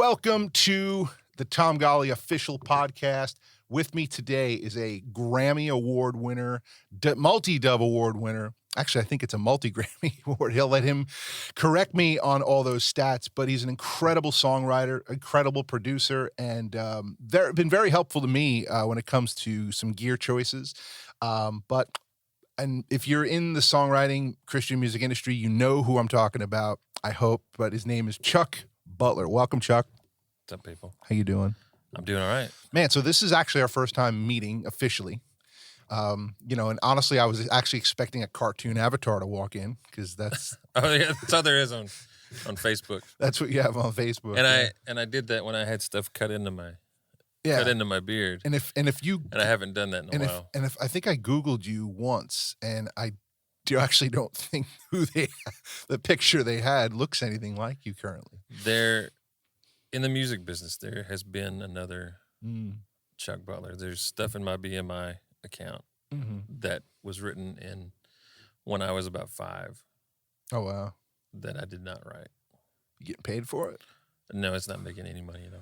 Welcome to the Tom Golly official podcast. With me today is a Grammy Award winner, multi-dub award winner. Actually, I think it's a multi-Grammy award. He'll let him correct me on all those stats, but he's an incredible songwriter, incredible producer, and been very helpful to me when it comes to some gear choices. And if you're in the songwriting Christian music industry, you know who I'm talking about, I hope, but his name is Chuck Butler. Welcome, Chuck. What's up, people? How you doing? I'm doing all right. Man, so this is actually our first time meeting officially. And honestly, I was actually expecting a cartoon avatar to walk in because that's Oh yeah, that's all there is on Facebook. that's what you have on Facebook. And I did that when I had stuff cut into my beard. And if you I haven't done that in a while. If I think I Googled you once, and I actually don't think the picture they had looks anything like you currently. There, in the music business, there has been another Chuck Butler. There's stuff in my BMI account that was written in when I was about 5. Oh wow! That I did not write. You getting paid for it? No, it's not making any money at all.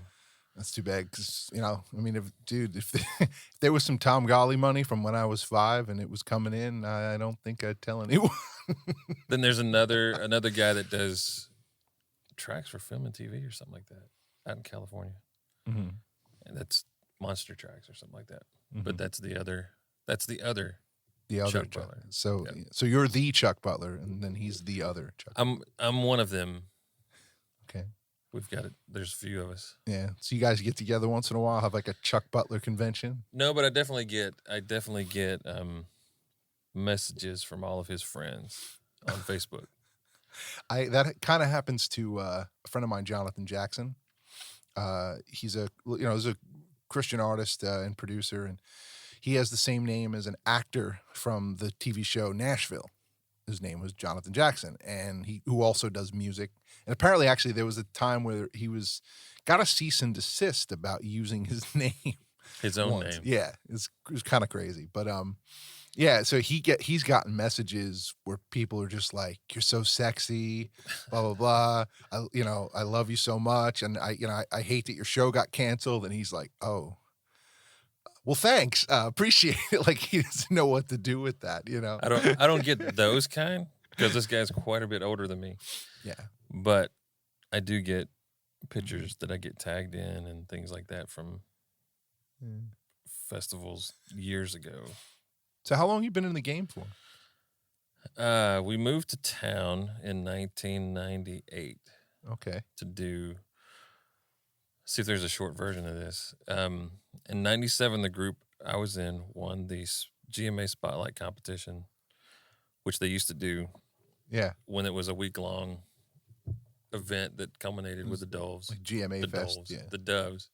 That's too bad because, if there was some Tom Golly money from when I was 5 and it was coming in, I don't think I'd tell anyone. Then there's another guy that does tracks for film and TV or something like that out in California. And that's Monster Tracks or something like that. But that's the other Chuck Butler. So you're the Chuck Butler, and then he's the other Chuck. I'm one of them. Okay. We've got it. There's a few of us. Yeah. So you guys get together once in a while, have like a Chuck Butler convention? No, but I definitely get messages from all of his friends on Facebook. That kind of happens to a friend of mine, Jonathan Jackson. He's a Christian artist and producer, and he has the same name as an actor from the TV show Nashville. His name was Jonathan Jackson, and who also does music. And apparently, actually, there was a time where he got a cease and desist about using his name, his own name. Yeah, it was kind of crazy, but yeah. So he's gotten messages where people are just like, "You're so sexy," blah blah blah. I love you so much, and I hate that your show got canceled. And he's like, "Oh, well, thanks, appreciate it." Like he doesn't know what to do with that. I don't get those kind because this guy's quite a bit older than me. Yeah, but I do get pictures that I get tagged in and things like that from festivals years ago. So how long have you been in the game for? We moved to town in 1998. Okay. See if there's a short version of this. In 97, the group I was in won the GMA Spotlight competition, which they used to do when it was a week-long event that culminated with the Doves. Like GMA the Fest, Doves, the Doves.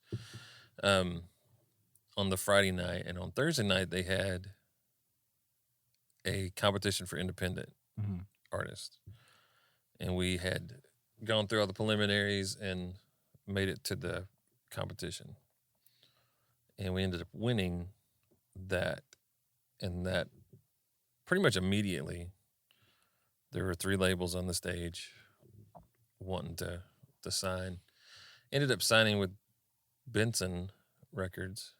On the Friday night. And on Thursday night, they had a competition for independent artists. And we had gone through all the preliminaries and made it to the competition. And we ended up winning that. And that pretty much immediately, there were 3 labels on the stage wanting to sign. Ended up signing with Benson Records,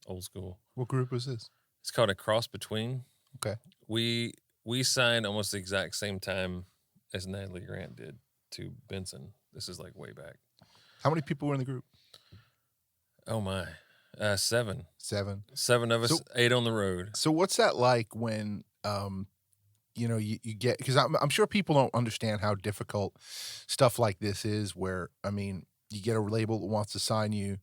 old school. What group was this? It's called A Cross Between. Okay. We signed almost the exact same time as Natalie Grant did to Benson. This is like way back. How many people were in the group? Oh my, 7. 7. 7 of us, 8 on the road. So what's that like when you get, because I'm sure people don't understand how difficult stuff like this is, where you get a label that wants to sign you,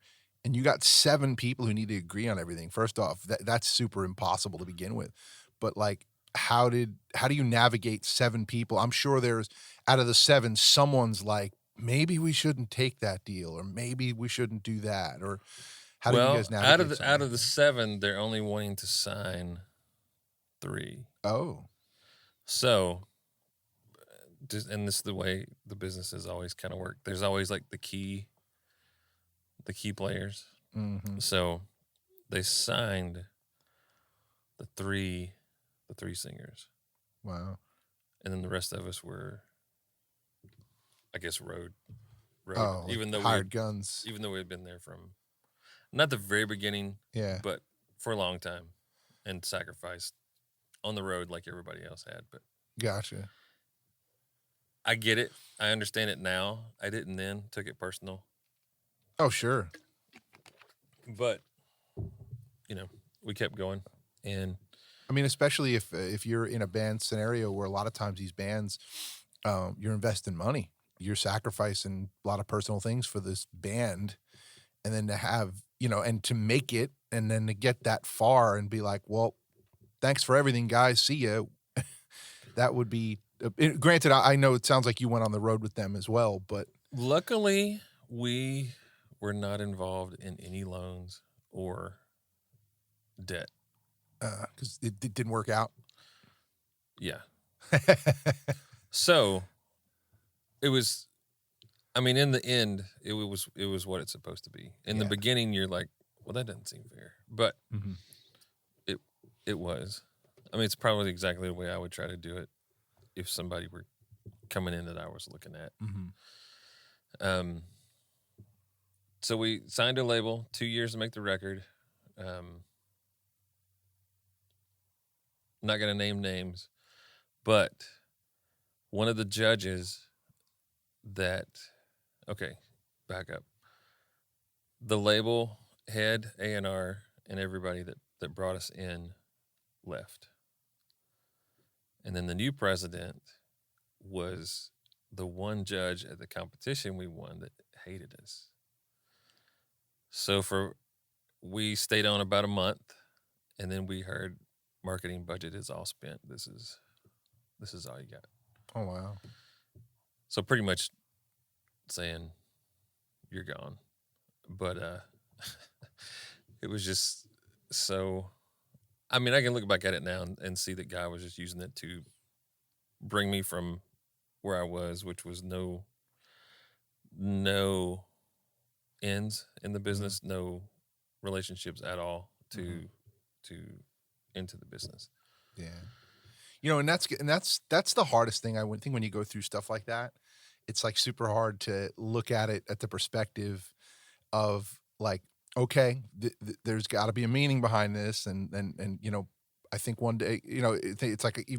and you got 7 people who need to agree on everything. First off, that's super impossible to begin with. But like, how do you navigate 7 people? I'm sure there's, out of the 7, someone's like, maybe we shouldn't take that deal, or maybe we shouldn't do that, or how do you guys navigate? Out of the 7, they're only wanting to sign 3. Oh, so. And this is the way the business has always kind of worked. There's always like the key players. So they signed the three singers. Wow. And then the rest of us were, I guess, road road, like even though hired guns. even though we had been there from not the very beginning, but for a long time, and sacrificed on the road like everybody else had. But gotcha. I get it. I understand it now. I didn't then. Took it personal. Oh, sure. But we kept going, and I mean, especially if you're in a band scenario where a lot of times these bands, you're investing money, you're sacrificing a lot of personal things for this band, and then to have and to make it, and then to get that far and be like, well, thanks for everything, guys. See ya. That would be. Granted, I know it sounds like you went on the road with them as well, but luckily we were not involved in any loans or debt. Because it didn't work out. Yeah. So it was, I mean, in the end, it was what it's supposed to be. In the beginning, you're like, well, that doesn't seem fair. But it was. I mean, it's probably exactly the way I would try to do it if somebody were coming in that I was looking at. So we signed a label, 2 years to make the record. Not going to name names, but one of the judges back up. The label head, A&R, and everybody that brought us in left. And then the new president was the one judge at the competition we won that hated us. So we stayed on about a month, and then we heard marketing budget is all spent. This is all you got. Oh, wow. So pretty much saying you're gone. But it was just so, I mean, I can look back at it now and see that guy was just using it to bring me from where I was, which was no ends in the business, no relationships at all to into the business. Yeah. And that's the hardest thing. I would think when you go through stuff like that, it's like super hard to look at it at the perspective of like, okay, there's got to be a meaning behind this, and I think one day, it's like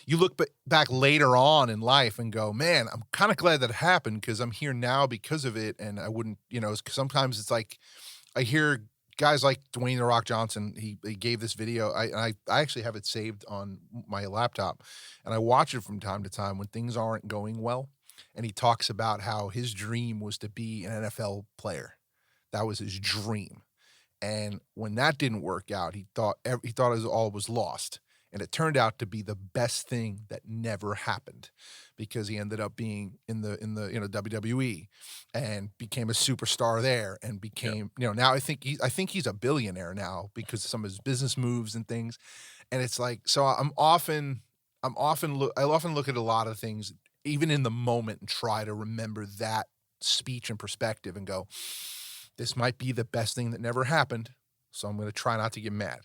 you look back later on in life and go, man, I'm kind of glad that it happened because I'm here now because of it, and I wouldn't, sometimes it's like I hear guys like Dwayne "The Rock" Johnson. He gave this video. I actually have it saved on my laptop, and I watch it from time to time when things aren't going well. And he talks about how his dream was to be an NFL player. That was his dream. And when that didn't work out, he thought all was lost. And it turned out to be the best thing that never happened, because he ended up being in the WWE and became a superstar there, and became now I think he's a billionaire now because of some of his business moves and things. And it's like, so I often look at a lot of things even in the moment and try to remember that speech and perspective and go, this might be the best thing that never happened, so I'm going to try not to get mad.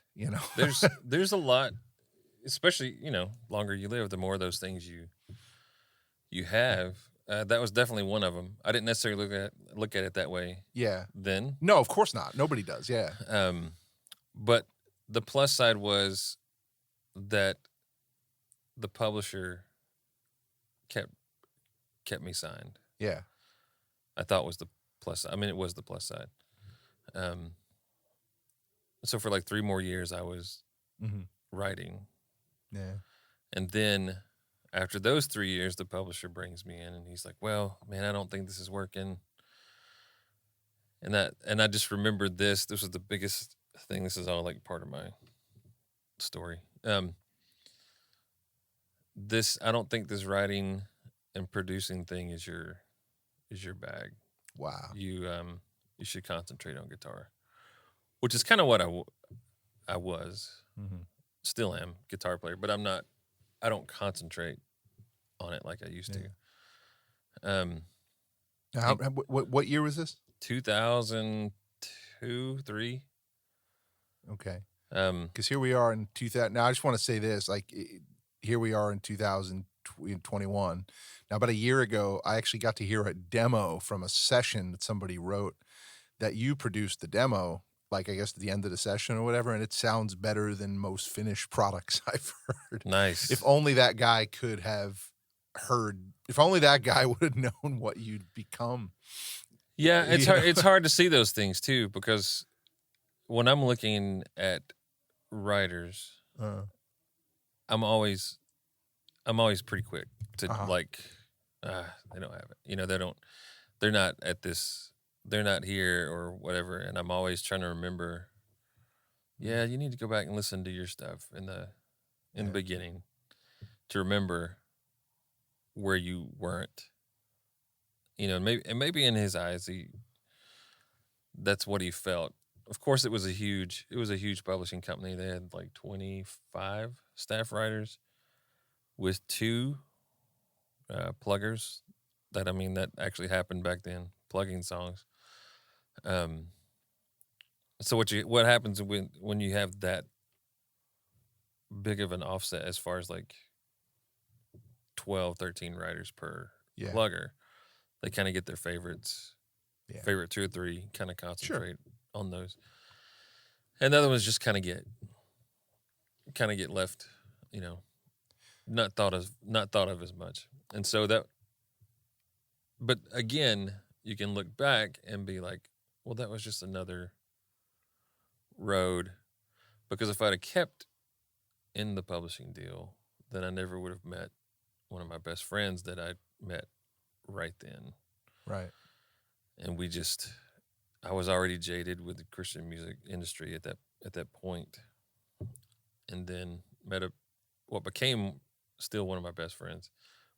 There's a lot, especially longer you live, the more of those things you have. That was definitely one of them. I didn't necessarily look at it that way. Yeah. Then no, of course not. Nobody does. Yeah. But the plus side was that the publisher kept me signed. Yeah. I thought was the plus. I mean, it was the plus side. So for like 3 more years, I was writing. Yeah. And then after those 3 years, the publisher brings me in, and he's like, "Well, man, I don't think this is working." And I just remembered this. This was the biggest thing. This is all like part of my story. I don't think this writing and producing thing is your bag. Wow. You should concentrate on guitar, which is kind of what I was, still am, guitar player, but I don't concentrate on it like I used to. What year was this? 2002, 2003. Okay. Because here we are in 2000. Now I just want to say this, like here we are in 2020 in 21. Now, about a year ago, I actually got to hear a demo from a session that somebody wrote that you produced the demo, like I guess at the end of the session or whatever, and it sounds better than most finished products I've heard. Nice. If only that guy could have heard, if only that guy would have known what you'd become. Yeah, it's You hard. know? It's hard to see those things too, because when I'm looking at writers, I'm always pretty quick to like, they don't have it. You know, they're not at this, they're not here or whatever. And I'm always trying to remember, yeah, you need to go back and listen to your stuff in the beginning to remember where you weren't. You know, maybe in his eyes, that's what he felt. Of course, it was a huge publishing company. They had like 25 staff writers with 2 pluggers. That actually happened back then, plugging songs. So what happens when you have that big of an offset as far as like 12, 13 writers per plugger? They kind of get their favorites, favorite 2 or 3, kind of concentrate on those, and the other ones just kind of get left, you know, not thought of as much. And so but again, you can look back and be like, well, that was just another road, because if I'd have kept in the publishing deal, then I never would have met one of my best friends that I met right then. Right. And I was already jaded with the Christian music industry at that point. And then met what became still one of my best friends.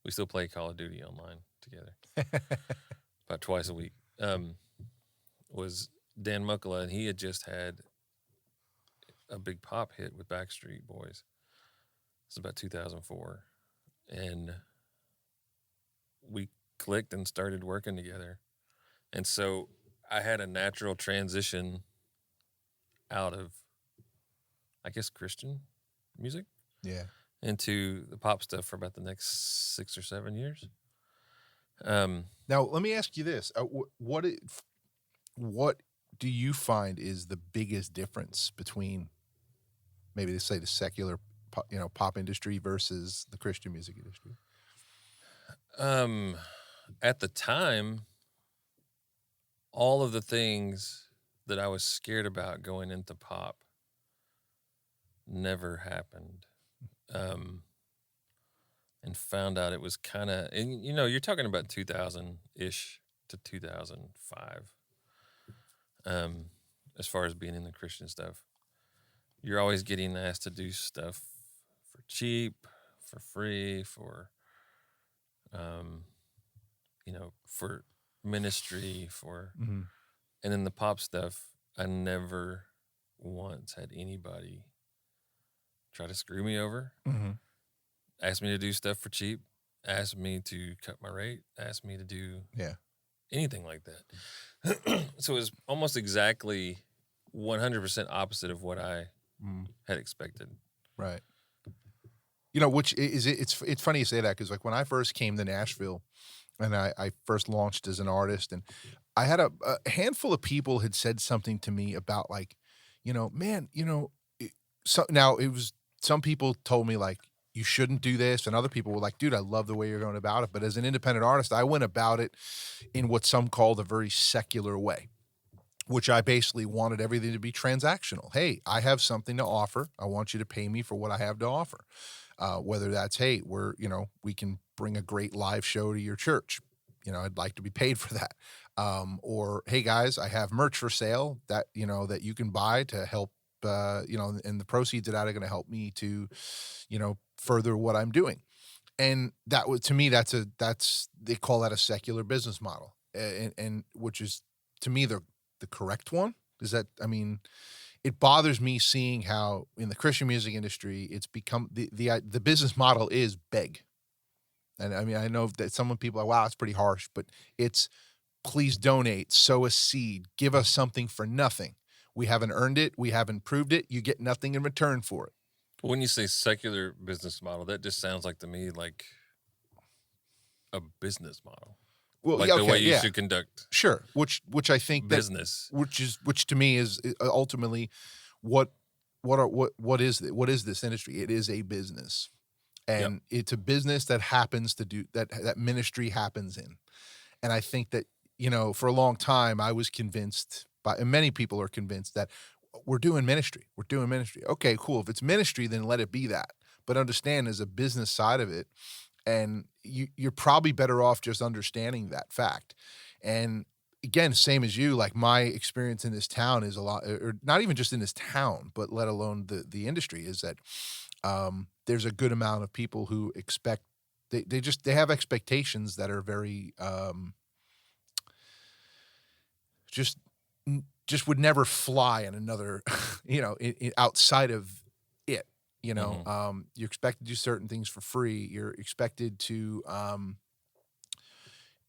We still play Call of Duty online together about twice a week. Was Dan Muckala, and he had just had a big pop hit with Backstreet Boys. It's about 2004. And we clicked and started working together. And so I had a natural transition out of, I guess, Christian music into the pop stuff for about the next 6 or 7 years. Now, let me ask you this. What do you find is the biggest difference between maybe, let's say, the secular pop industry versus the Christian music industry? At the time, all of the things that I was scared about going into pop never happened. And found out it was kind of, and you know, you're talking about 2000-ish to 2005. As far as being in the Christian stuff, you're always getting asked to do stuff for cheap, for free, for, you know, for ministry, for, and then the pop stuff, I never once had anybody try to screw me over, ask me to do stuff for cheap, ask me to cut my rate, ask me to do anything like that. So it was almost exactly 100% opposite of what I had expected. Right. You know, which is it's funny you say that, because like when I first came to Nashville and I first launched as an artist, and I had a handful of people had said something to me about like, you know, man, you know, so now it was, some people told me like, you shouldn't do this, and other people were like, dude, I love the way you're going about it. But as an independent artist, I went about it in what some called a very secular way, which I basically wanted everything to be transactional. Hey, I have something to offer. I want you to pay me for what I have to offer. Whether that's, hey, we can bring a great live show to your church. You know, I'd like to be paid for that. Or, hey guys, I have merch for sale that, you know, that you can buy to help, you know, and the proceeds of that are going to help me to, you know, further what I'm doing. And that was, to me, they call that a secular business model. And which is, to me, the correct one. Is that, I mean, it bothers me seeing how in the Christian music industry, it's become the business model is beg. And I mean, I know that some people are, wow, it's pretty harsh, but it's, please donate, sow a seed, give us something for nothing. We haven't earned it. We haven't proved it. You get nothing in return for it. When you say secular business model, that just sounds like to me like a business model. Well, Like yeah, the okay, way you yeah. should conduct Sure, which I think business. which to me is ultimately what what is this industry? It is a business, Yep. and it's a business that happens to do that ministry happens in. And I think that, for a long time I was convinced and many people are convinced that we're doing ministry. We're doing ministry. Okay, cool. If it's ministry, then let it be that. But understand there's a business side of it, and you're probably better off just understanding that fact. And again, same as you, like my experience in this town is a lot, or not even just in this town, but let alone the industry, is that there's a good amount of people who expect they have expectations that are very just just would never fly in another outside of it. You're expected to do certain things for free. You're expected to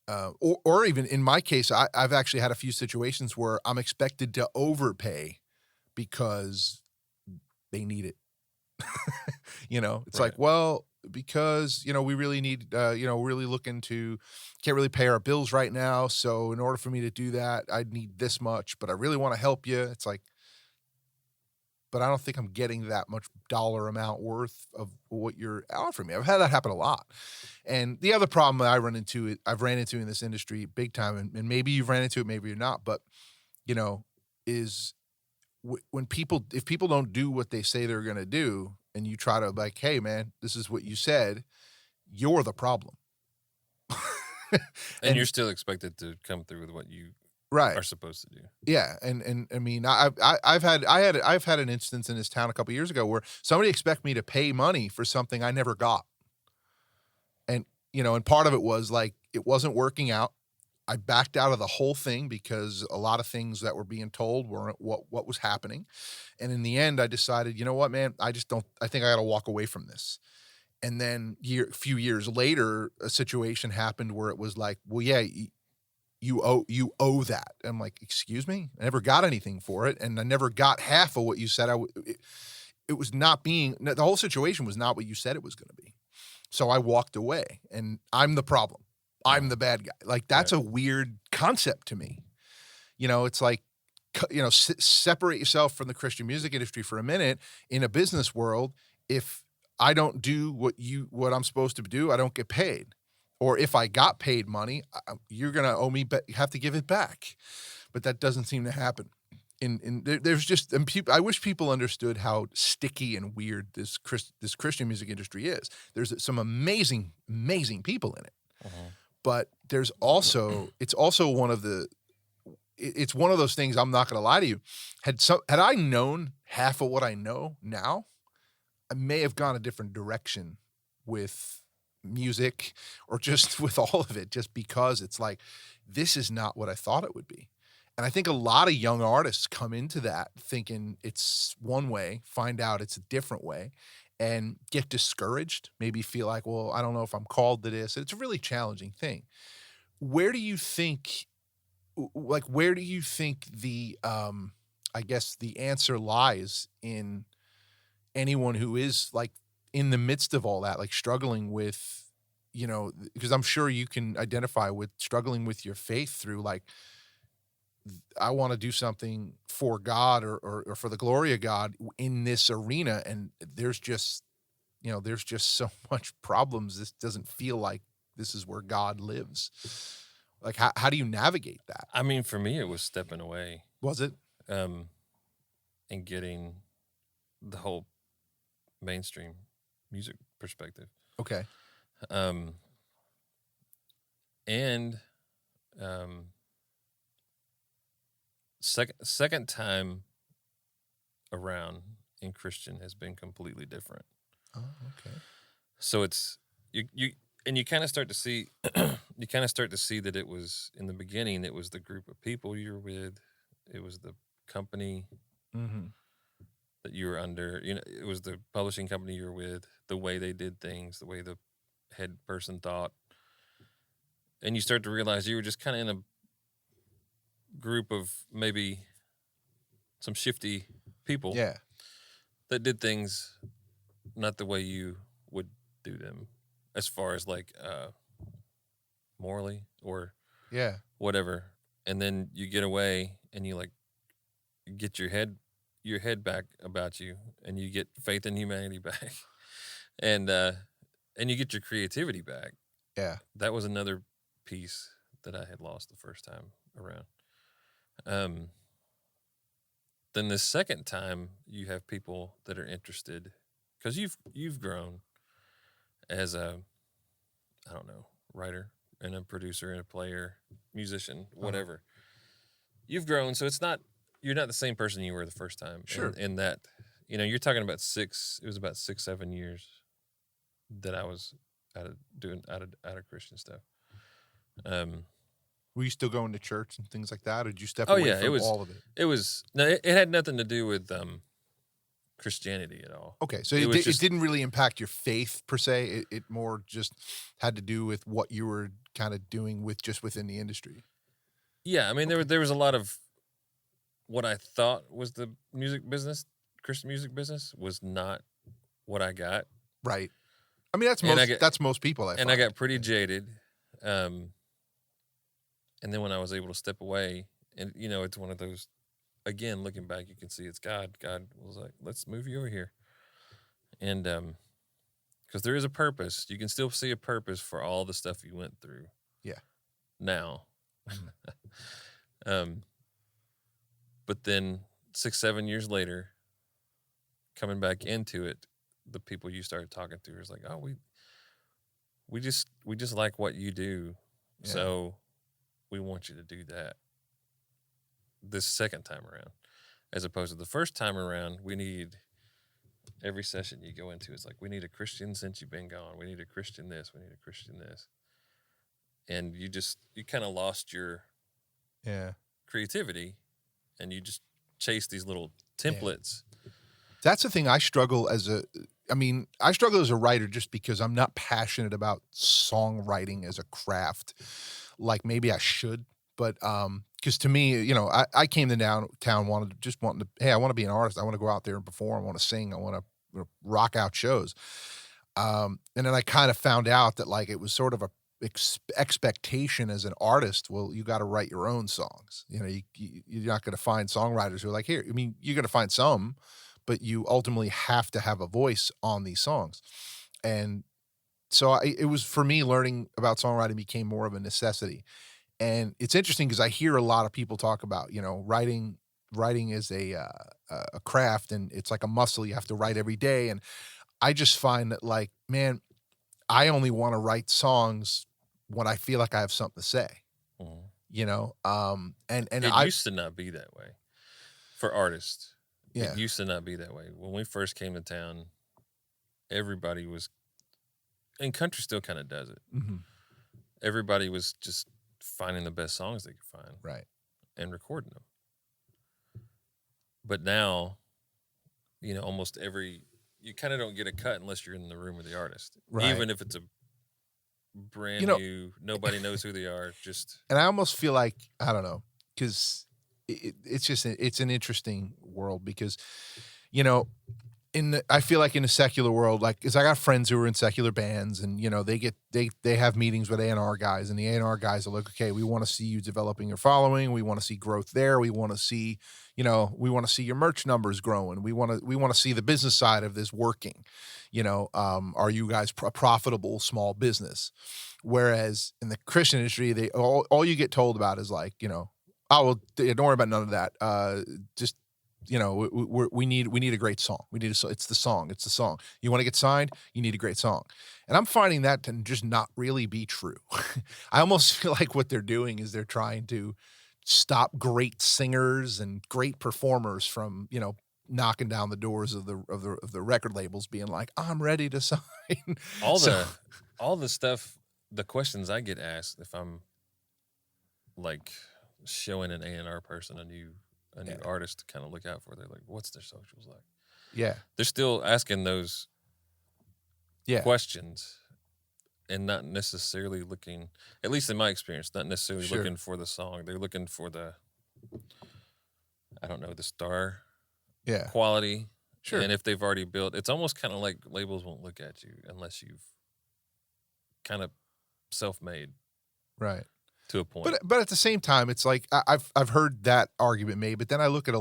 or even in my case, I've actually had a few situations where I'm expected to overpay because they need it. It's Right. like, well, because, we really need, we're really looking to, can't really pay our bills right now. So in order for me to do that, I'd need this much, but I really want to help you. It's like, but I don't think I'm getting that much dollar amount worth of what you're offering me. I've had that happen a lot. And the other problem that I've ran into in this industry big time, and maybe you've ran into it, maybe you're not, but, is when if people don't do what they say they're going to do, and you try to like, hey man, this is what you said, you're the problem. And you're still expected to come through with what you right. are supposed to do. Yeah, and I mean, I've had an instance in this town a couple years ago where somebody expect me to pay money for something I never got, and and part of it was like it wasn't working out. I backed out of the whole thing because a lot of things that were being told weren't what was happening, and in the end, I decided, you know what, man, I just don't. I think I got to walk away from this. And then a few years later, a situation happened where it was like, well, yeah, you owe that. I'm like, excuse me, I never got anything for it, and I never got half of what you said. It was not being. The whole situation was not what you said it was going to be. So I walked away, and I'm the problem. I'm the bad guy. Like that's Right. a weird concept to me. It's like, separate yourself from the Christian music industry for a minute. In a business world, if I don't do what I'm supposed to do, I don't get paid. Or if I got paid money, you're gonna owe me, but you have to give it back. But that doesn't seem to happen. There's just, and I wish people understood how sticky and weird this Christian music industry is. There's some amazing people in it, but it's also it's one of those things. I'm not going to lie to you. Had I known half of what I know now, I may have gone a different direction with music or just with all of it, just because it's like, this is not what I thought it would be. And I think a lot of young artists come into that thinking it's one way, find out it's a different way, and get discouraged, maybe feel like, well, I don't know if I'm called to this. It's a really challenging thing. Where do you think where do you think the I guess the answer lies in anyone who is like in the midst of all that, like struggling with, because I'm sure you can identify with struggling with your faith through like, I want to do something for God or for the glory of God in this arena, and there's just so much problems. This doesn't feel like this is where God lives. Like, how do you navigate that? I mean, for me, it was stepping away. Was it? And getting the whole mainstream music perspective. Okay. And second time around in Christian has been completely different. Oh, okay. So it's you kind of start to see that it was, in the beginning, it was the group of people you were with, it was the company that you were under, it was the publishing company you were with, the way they did things, the way the head person thought, and you start to realize you were just kind of in a group of maybe some shifty people, Yeah. that did things not the way you would do them, as far as like morally or Yeah. whatever, and then you get away and you like get your head back about you, and you get faith in humanity back, and you get your creativity back. Yeah. That was another piece that I had lost the first time around. Then the second time you have people that are interested because you've grown as a, I don't know, writer and a producer and a player, musician, whatever. You've grown, so you're not the same person you were the first time. Sure. In that, you're talking about it was about 6-7 years that I was out of Christian stuff. Were you still going to church and things like that, or did you step Oh away yeah, from all of it? It was no, it had nothing to do with Christianity at all. Okay, so it didn't really impact your faith per se. It more just had to do with what you were kind of doing within the industry. Yeah, I mean there was a lot of what I thought was the music business, Christian music business, was not what I got. Right. I mean that's most people. I got pretty jaded. And then when I was able to step away, and it's one of those. Again, looking back, you can see it's God. God was like, "Let's move you over here," and because there is a purpose. You can still see a purpose for all the stuff you went through. Yeah. Now, but then 6-7 years later, coming back into it, the people you started talking to is like, "Oh, we just like what you do, so we want you to do that." This second time around, as opposed to the first time around, we need every session you go into. It's like, we need a Christian since you've been gone. We need a Christian this. We need a Christian this. And you kind of lost your creativity, and you just chase these little templates. That's the thing. I struggle as a writer just because I'm not passionate about songwriting as a craft like maybe I should. But because to me, I came to town wanting to, hey, I want to be an artist. I want to go out there and perform. I want to sing. I want to rock out shows. And then I kind of found out that like it was sort of a expectation as an artist. Well, you got to write your own songs. You're not going to find songwriters who are like, here. I mean, you're going to find some, but you ultimately have to have a voice on these songs. And so it was, for me, learning about songwriting became more of a necessity. And it's interesting because I hear a lot of people talk about, writing is a craft, and it's like a muscle. You have to write every day. And I just find that, like, man, I only want to write songs when I feel like I have something to say, and it used to not be that way for artists. Yeah. It used to not be that way. When we first came to town, everybody was, and country still kind of does it. Mm-hmm. Everybody was just finding the best songs they could find, right, and recording them. But now, almost you kind of don't get a cut unless you're in the room with the artist, right. Even if it's a brand new, nobody knows who they are. And I almost feel like, I don't know, because it's an interesting world because, I feel like in a secular world, like, cause I got friends who are in secular bands, and they have meetings with A&R guys, and the A&R guys are like, okay, we want to see you developing your following. We want to see growth there. We want to see, your merch numbers growing. We want to see the business side of this working. Are you guys a profitable small business? Whereas in the Christian industry, all you get told about is like, oh, well, don't worry about none of that. Just, we need a great song. It's the song. You want to get signed? You need a great song. And I'm finding that to just not really be true. I almost feel like what they're doing is they're trying to stop great singers and great performers from, knocking down the doors of the record labels, being like, I'm ready to sign. All the stuff, the questions I get asked if I'm like showing an A&R person a new artist to kind of look out for. They're like, what's their socials like? Yeah. They're still asking those questions and not necessarily looking, at least in my experience, not necessarily looking for the song. They're looking for the star quality. Sure. And if they've already built, it's almost kind of like labels won't look at you unless you've kind of self-made. Right. To a point. But at the same time, it's like I've heard that argument made, but then I look at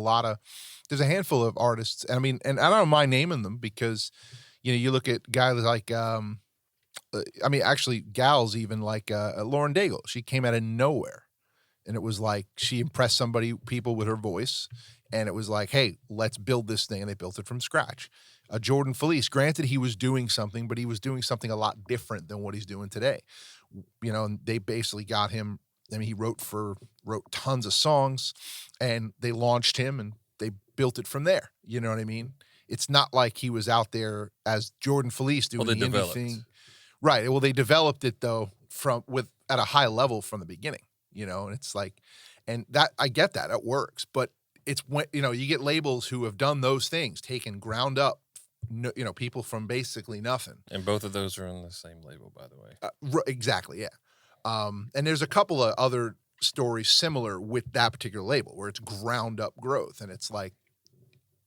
there's a handful of artists. I mean, and I don't mind naming them because, you look at guys like I mean, actually, gals even like Lauren Daigle. She came out of nowhere, and it was like she impressed people with her voice, and it was like, hey, let's build this thing, and they built it from scratch. Jordan Felice, granted, he was doing something, but he was doing something a lot different than what he's doing today. And they basically got him. I mean, he wrote tons of songs, and they launched him, and they built it from there. You know what I mean? It's not like he was out there as Jordan Felice doing the indie thing. Right. Well, they developed it though at a high level from the beginning, and it's like, and that I get that it works, but it's when, you get labels who have done those things, taken ground up, people from basically nothing. And both of those are on the same label, by the way. Exactly. Yeah. And there's a couple of other stories similar with that particular label where it's ground up growth. And it's like,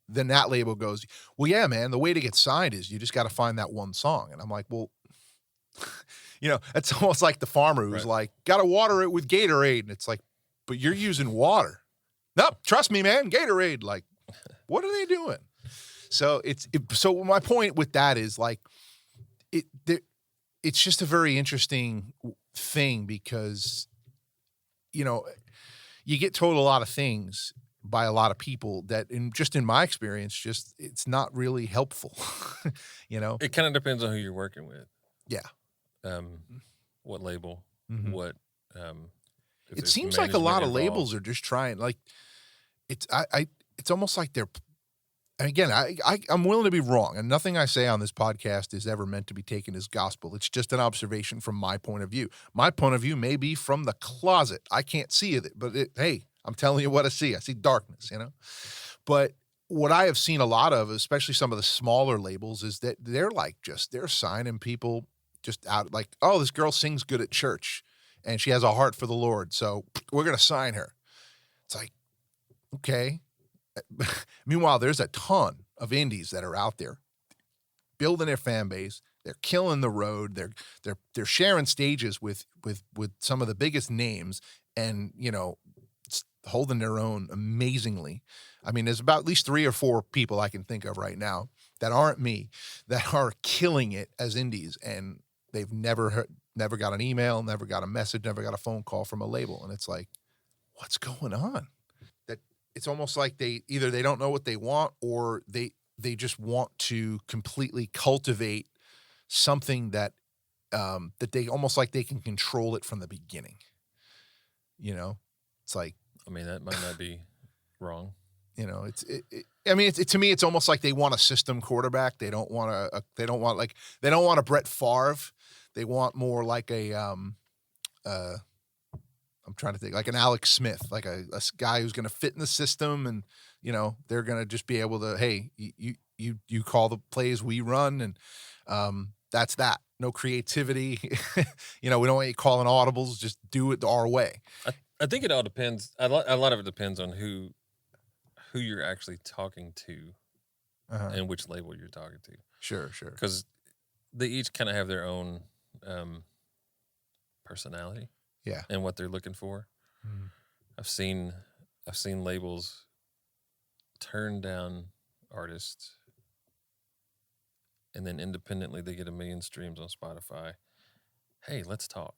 then that label goes, well, yeah, man, the way to get signed is you just got to find that one song. And I'm like, well, it's almost like the farmer who's like, got to water it with Gatorade. And it's like, but you're using water. Nope. Trust me, man. Gatorade. Like, what are they doing? So so my point with that is like, it's just a very interesting thing because, you get told a lot of things by a lot of people that in my experience, it's not really helpful. It kind of depends on who you're working with. Yeah. What label, what, it seems like a lot of labels are just trying, like, it's almost like they're, and again, I'm willing to be wrong, and nothing I say on this podcast is ever meant to be taken as gospel. It's just an observation from my point of view. My point of view may be from the closet. I can't see it, but hey, I'm telling you what I see. I see darkness, But what I have seen a lot of, especially some of the smaller labels, is that they're signing people just out, like, oh, this girl sings good at church and she has a heart for the Lord, so we're going to sign her. It's like, okay. Meanwhile, there's a ton of indies that are out there building their fan base. They're killing the road. They're sharing stages with some of the biggest names, and holding their own amazingly. I mean, there's about at least 3 or 4 people I can think of right now that aren't me that are killing it as indies, and they've never got an email, never got a message, never got a phone call from a label, and it's like, what's going on? That it's almost like they don't know what they want, or they just want to completely cultivate something that they almost like they can control it from the beginning. It's like, I mean, that might not be wrong. To me, it's almost like they want a system quarterback. They don't want a Brett Favre. They want more like I'm trying to think, like an Alex Smith, like a guy who's going to fit in the system, and they're going to just be able to, hey, you call the plays, we run, and that's that. No creativity. We don't want you calling audibles. Just do it our way. I think it all depends. A lot of it depends on who you're actually talking to, and which label you're talking to. Sure. Because they each kind of have their own personality. Yeah. And what they're looking for. Mm. I've seen labels turn down artists, and then independently they get 1 million streams on Spotify. Hey, let's talk.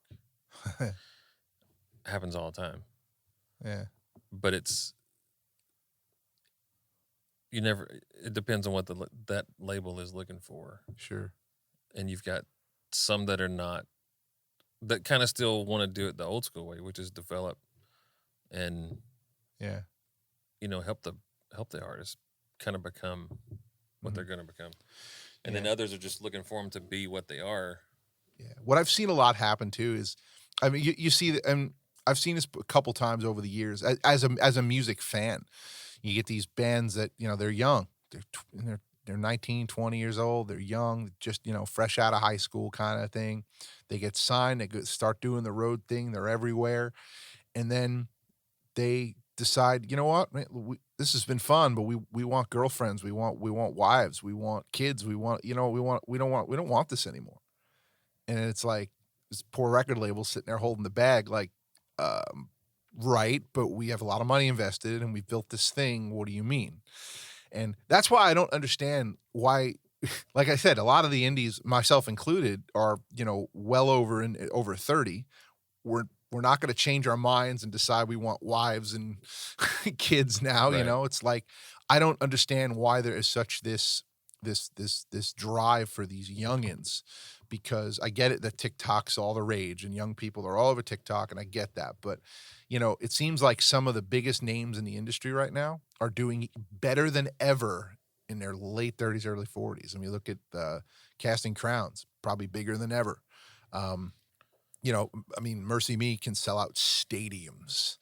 Happens all the time. Yeah. But it depends on what that label is looking for. Sure. And you've got some that are not, that kind of still want to do it the old school way, which is develop and help the artist kind of become what they're going to become. And then others are just looking for them to be what they are. Yeah. What I've seen a lot happen too is, I mean, you see that, and I've seen this a couple times over the years as a music fan. You get these bands that, they're young. They're 19, 20 years old. They're young, just, fresh out of high school kind of thing. They get signed. They start doing the road thing. They're everywhere. And then they decide, you know what, man, this has been fun, but we want girlfriends. We want wives. We want kids. We want, we don't want this anymore. And it's like, this poor record label sitting there holding the bag like, right, but we have a lot of money invested and we've built this thing. What do you mean? And that's why I don't understand why, like I said, a lot of the indies, myself included, are, well over 30. We're not going to change our minds and decide we want wives and kids now. Right. It's like, I don't understand why there is such this drive for these youngins, because I get it that TikTok's all the rage and young people are all over TikTok, and I get that. But, it seems like some of the biggest names in the industry right now are doing better than ever in their late 30s, early 40s. I mean, look at Casting Crowns, probably bigger than ever. I mean, Mercy Me can sell out stadiums.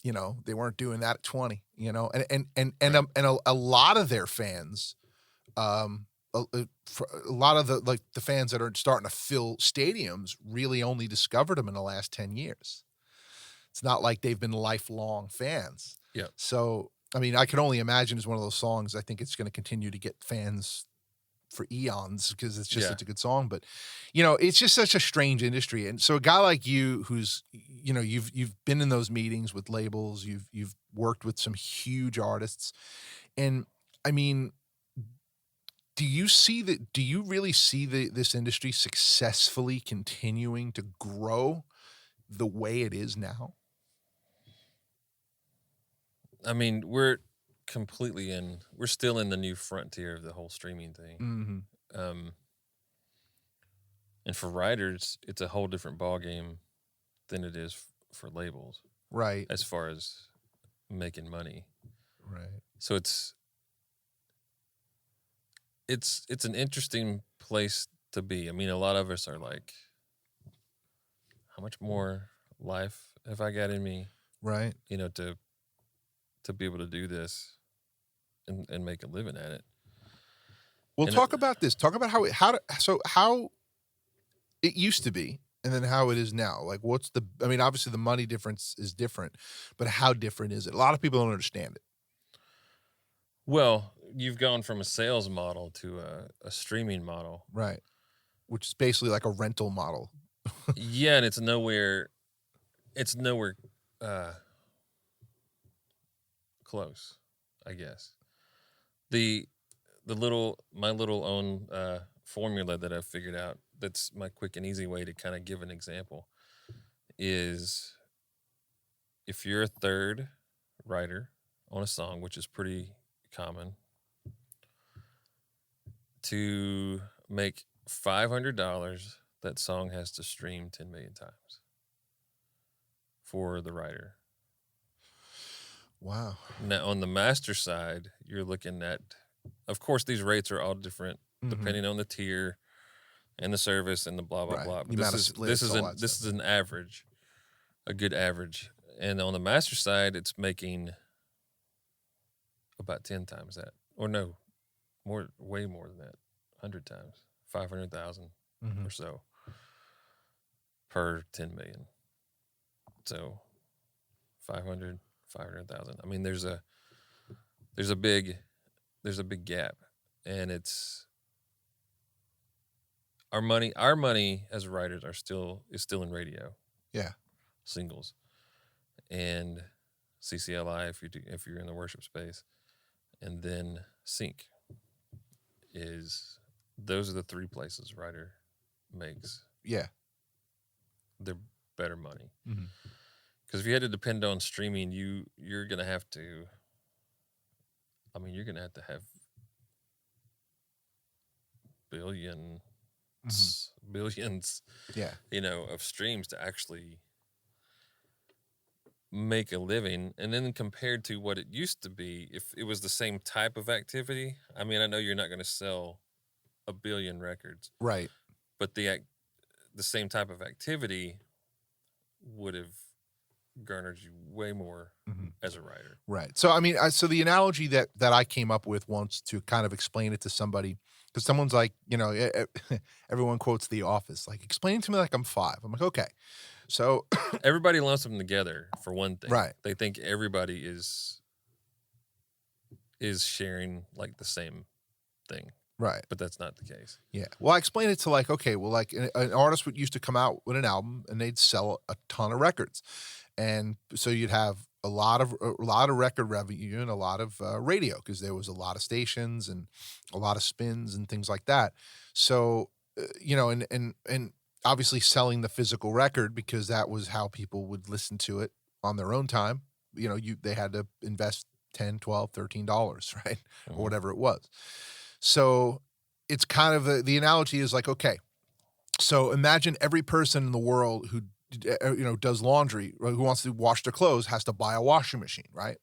They weren't doing that at 20, and a lot of their fans, a lot of the fans that are starting to fill stadiums really only discovered them in the last 10 years. It's not like they've been lifelong fans. Yeah. So, I mean, I can only imagine it's one of those songs. I think it's going to continue to get fans for eons because it's just such a good song. But, it's just such a strange industry. And so a guy like you, who's, you've been in those meetings with labels, you've worked with some huge artists. And I mean, do you really see this industry successfully continuing to grow the way it is now? I mean, we're still in the new frontier of the whole streaming thing. Mm-hmm. And for writers, it's a whole different ballgame than it is for labels. Right. As far as making money. Right. So it's an interesting place to be. I mean, a lot of us are like, how much more life have I got in me? Right. To be able to do this and make a living at it. Well, talk about this. Talk about how it used to be and then how it is now. Like, obviously the money difference is different, but how different is it? A lot of people don't understand it. Well, you've gone from a sales model to a streaming model. Right. Which is basically like a rental model. Yeah, and it's nowhere close, I guess. My little own formula that I've figured out, that's my quick and easy way to kind of give an example, is if you're a third writer on a song, which is pretty common, to make $500, that song has to stream 10 million times for the writer. Wow. Now, on the master side, you're looking at, of course, these rates are all different depending on the tier and the service and the blah, blah, blah. But this is an average, a good average. And on the master side, it's making about 10 times that. Or no, way more than that, 100 times, 500,000 or so per 10 million. So 500,000. I mean, there's a big gap, and it's our money as writers is still in radio. Yeah. Singles and CCLI if you're in the worship space, and then sync those are the three places writer makes their better money. Because if you had to depend on streaming, you're gonna have to. I mean, you're gonna have to have billions, of streams to actually make a living. And then compared to what it used to be, if it was the same type of activity, I mean, I know you're not going to sell 1 billion records, right? But the same type of activity would have garnered you way more as a writer. Right. So, I mean, so the analogy that I came up with once to kind of explain it to somebody, because someone's like, everyone quotes The Office, like, explain it to me like I'm 5. I'm like, okay. So everybody lumps them together for one thing. Right. They think everybody is sharing like the same thing. Right. But that's not the case. Yeah. Well, I explained it to like, okay, well, like an artist would used to come out with an album and they'd sell a ton of records. And so you'd have a lot of record revenue and a lot of radio because there was a lot of stations and a lot of spins and things like that. So and obviously selling the physical record because that was how people would listen to it on their own time. They had to invest 10, 12, $13, right? Mm-hmm. Or whatever it was. So it's kind of the analogy is like, okay, so imagine every person in the world who does laundry, or who wants to wash their clothes, has to buy a washing machine, right?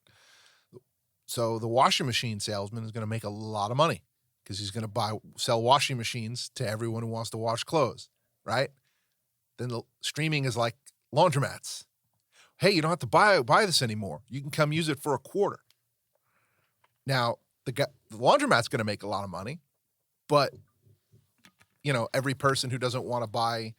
So the washing machine salesman is going to make a lot of money because he's going to sell washing machines to everyone who wants to wash clothes, right? Then the streaming is like laundromats. Hey, you don't have to buy this anymore. You can come use it for $0.25. Now, the laundromat's going to make a lot of money, but every person who doesn't want to buy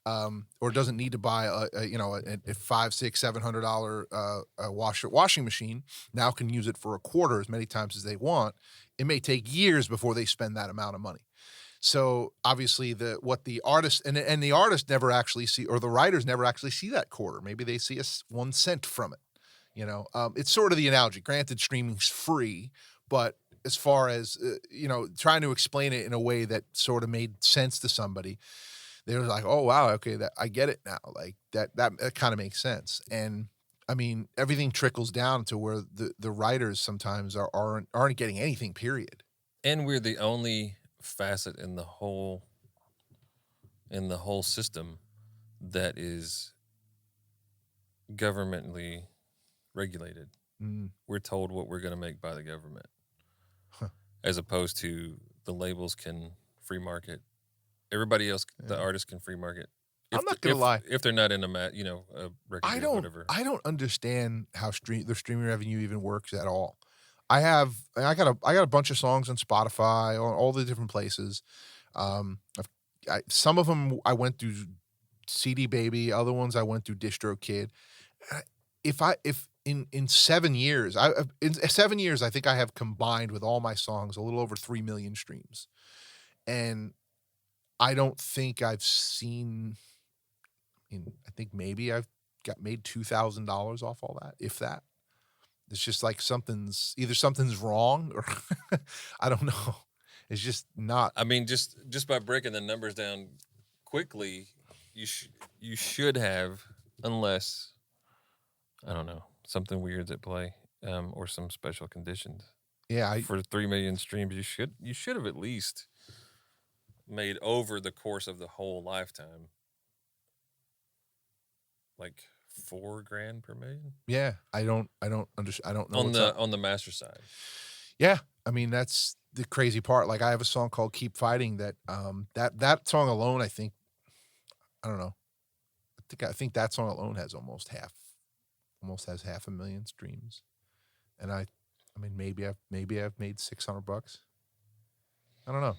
or doesn't need to buy a $500, $600, $700 washing machine now can use it for $0.25 as many times as they want. It may take years before they spend that amount of money. So obviously what the artist and the artist never actually see, or the writers never actually see that quarter. Maybe they see 1 cent from it. It's sort of the analogy. Granted, streaming's free, but as far as trying to explain it in a way that sort of made sense to somebody, they were like, "Oh wow, okay, that I get it now." Like that kind of makes sense. And I mean, everything trickles down to where the writers sometimes aren't getting anything. Period. And we're the only facet in the whole system that is governmentally regulated. We're told what we're going to make by the government, as opposed to the labels can free market. Everybody else, the artists can free market. I'm not gonna lie. If they're not in a record deal, whatever. I don't understand how their streaming revenue even works at all. I got a bunch of songs on Spotify, on all the different places. Some of them I went through CD Baby, other ones I went through DistroKid. If in 7 years, in 7 years, I think I have combined with all my songs a little over 3 million streams, and I don't think I've seen. I think maybe I've made $2,000 off all that, if that. It's just like something's wrong, or I don't know. It's just not. I mean, just by breaking the numbers down quickly, you should have, unless I don't know, something weird's at play, or some special conditions. Yeah, for 3 million streams, you should have at least made over the course of the whole lifetime, like $4,000 per million. Yeah, I don't understand. I don't know on the master side. Yeah, I mean that's the crazy part. Like I have a song called "Keep Fighting" that that song alone, I don't know. I think that song alone has almost has 500,000 streams, and I mean maybe I've made $600. I don't know.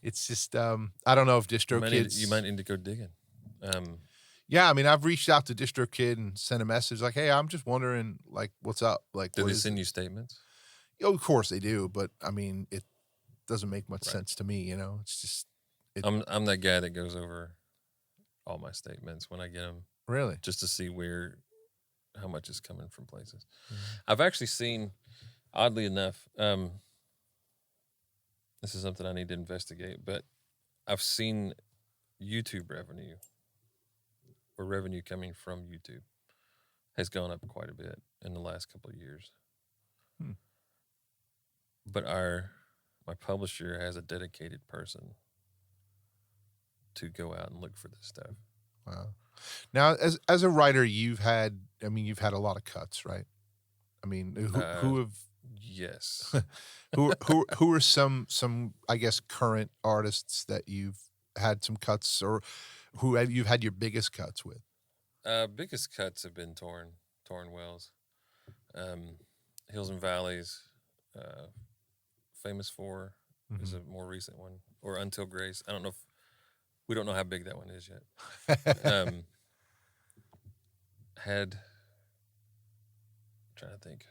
It's just I don't know if DistroKid. You might need to go digging. Yeah, I mean, I've reached out to DistroKid and sent a message like, "Hey, I'm just wondering, like, what's up?" Like, do they send you statements? Oh, of course they do, but I mean, it doesn't make much sense to me. It's just. I'm that guy that goes over all my statements when I get them. Really? Just to see how much is coming from places. Mm-hmm. I've actually seen, oddly enough, this is something I need to investigate, but I've seen YouTube revenue, or revenue coming from YouTube, has gone up quite a bit in the last couple of years. But my publisher has a dedicated person to go out and look for this stuff. Wow. Now, as a writer, you've had a lot of cuts, right? I mean, who have yes. who are some I guess current artists that you've had some cuts, or who you've had your biggest cuts with? Biggest cuts have been Torn Wells, Hills and Valleys, Famous For is a more recent one, or Until Grace. I don't know we don't know how big that one is yet. I'm trying to think,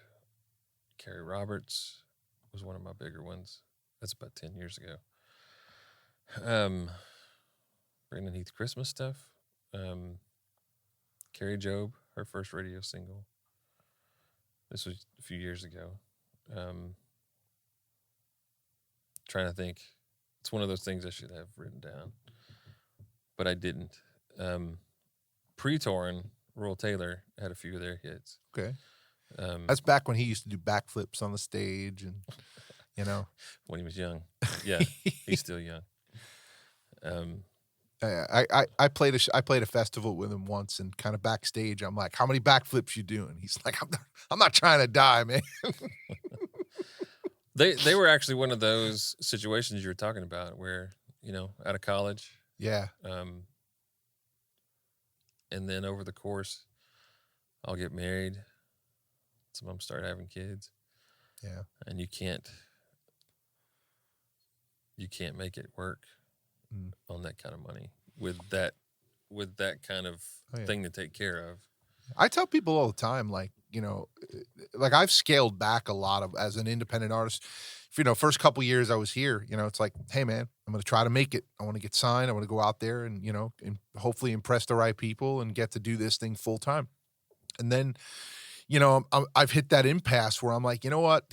Carrie Roberts, was one of my bigger ones. That's about 10 years ago. Brandon Heath Christmas stuff. Carrie Job, her first radio single. This was a few years ago. Trying to think. It's one of those things I should have written down, but I didn't. Pre-touring, Royal Taylor had a few of their hits. Okay. That's back when he used to do backflips on the stage and, when he was young. Yeah, he's still young. I played a festival with him once, and kind of backstage, I'm like, "How many backflips you doing?" He's like, "I'm not trying to die, man." They were actually one of those situations you were talking about, where out of college, yeah, and then over the course, I'll get married. Some of them start having kids. Yeah, and you can't make it work on that kind of money with that kind of thing to take care of. I tell people all the time, like I've scaled back a lot as an independent artist. First couple years I was here, it's like, hey man, I'm going to try to make it. I want to get signed. I want to go out there and, and hopefully impress the right people and get to do this thing full time. And then, I've hit that impasse where I'm like, you know what?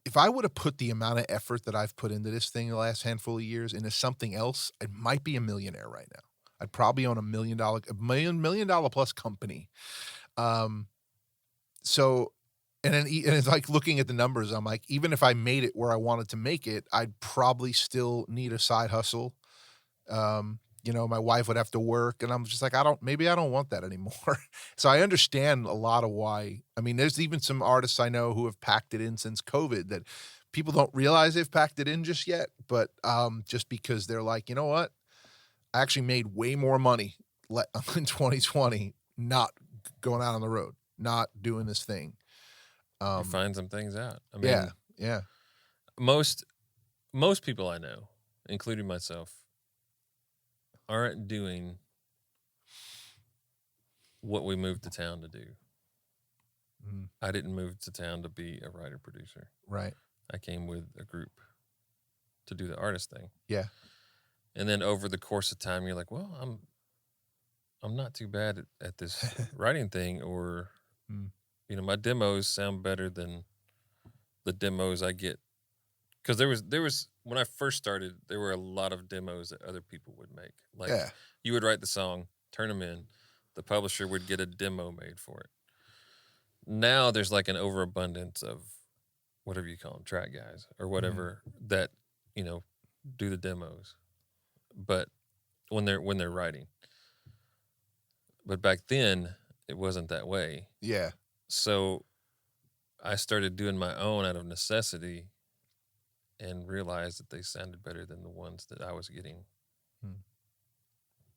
If I would have put the amount of effort that I've put into this thing the last handful of years into something else, I might be a millionaire right now. I'd probably own $1 million plus company. So, and it's like looking at the numbers, I'm like, even if I made it where I wanted to make it, I'd probably still need a side hustle. My wife would have to work, and I'm just like, maybe I don't want that anymore. So I understand a lot of why. I mean, there's even some artists I know who have packed it in since COVID that people don't realize they've packed it in just yet, but just because they're like, you know what? I actually made way more money in 2020 not going out on the road, not doing this thing. You find some things out. I mean, yeah. Most people I know, including myself, aren't doing what we moved to town to do. I didn't move to town to be a writer producer. Right. I came with a group to do the artist thing. Yeah. And then over the course of time, you're like, well, I'm not too bad at this writing thing, or my demos sound better than the demos I get. Because there was when I first started, there were a lot of demos that other people would make. Like you would write the song, turn them in, the publisher would get a demo made for it. Now there's like an overabundance of whatever you call them, track guys or whatever that do the demos, but when they're writing. But back then it wasn't that way. Yeah. So I started doing my own out of necessity, and realized that they sounded better than the ones that I was getting,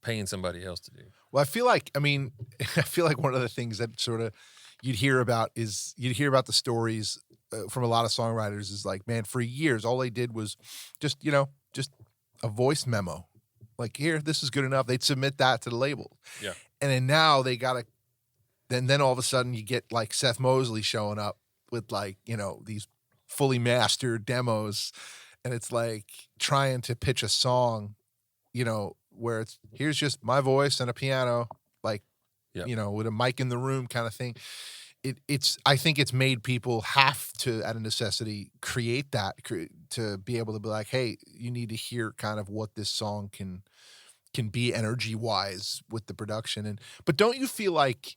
paying somebody else to do. Well, I feel like one of the things that sort of you'd hear about the stories from a lot of songwriters is like, man, for years, all they did was just a voice memo. Like, here, this is good enough. They'd submit that to the label. Yeah. And then now they got to, then all of a sudden you get like Seth Mosley showing up with like, these fully mastered demos, and it's like trying to pitch a song, where it's, here's just my voice and a piano, like, with a mic in the room kind of thing. I think it's made people have to, out of necessity, create that to be able to be like, hey, you need to hear kind of what this song can be energy wise with the production. But don't you feel like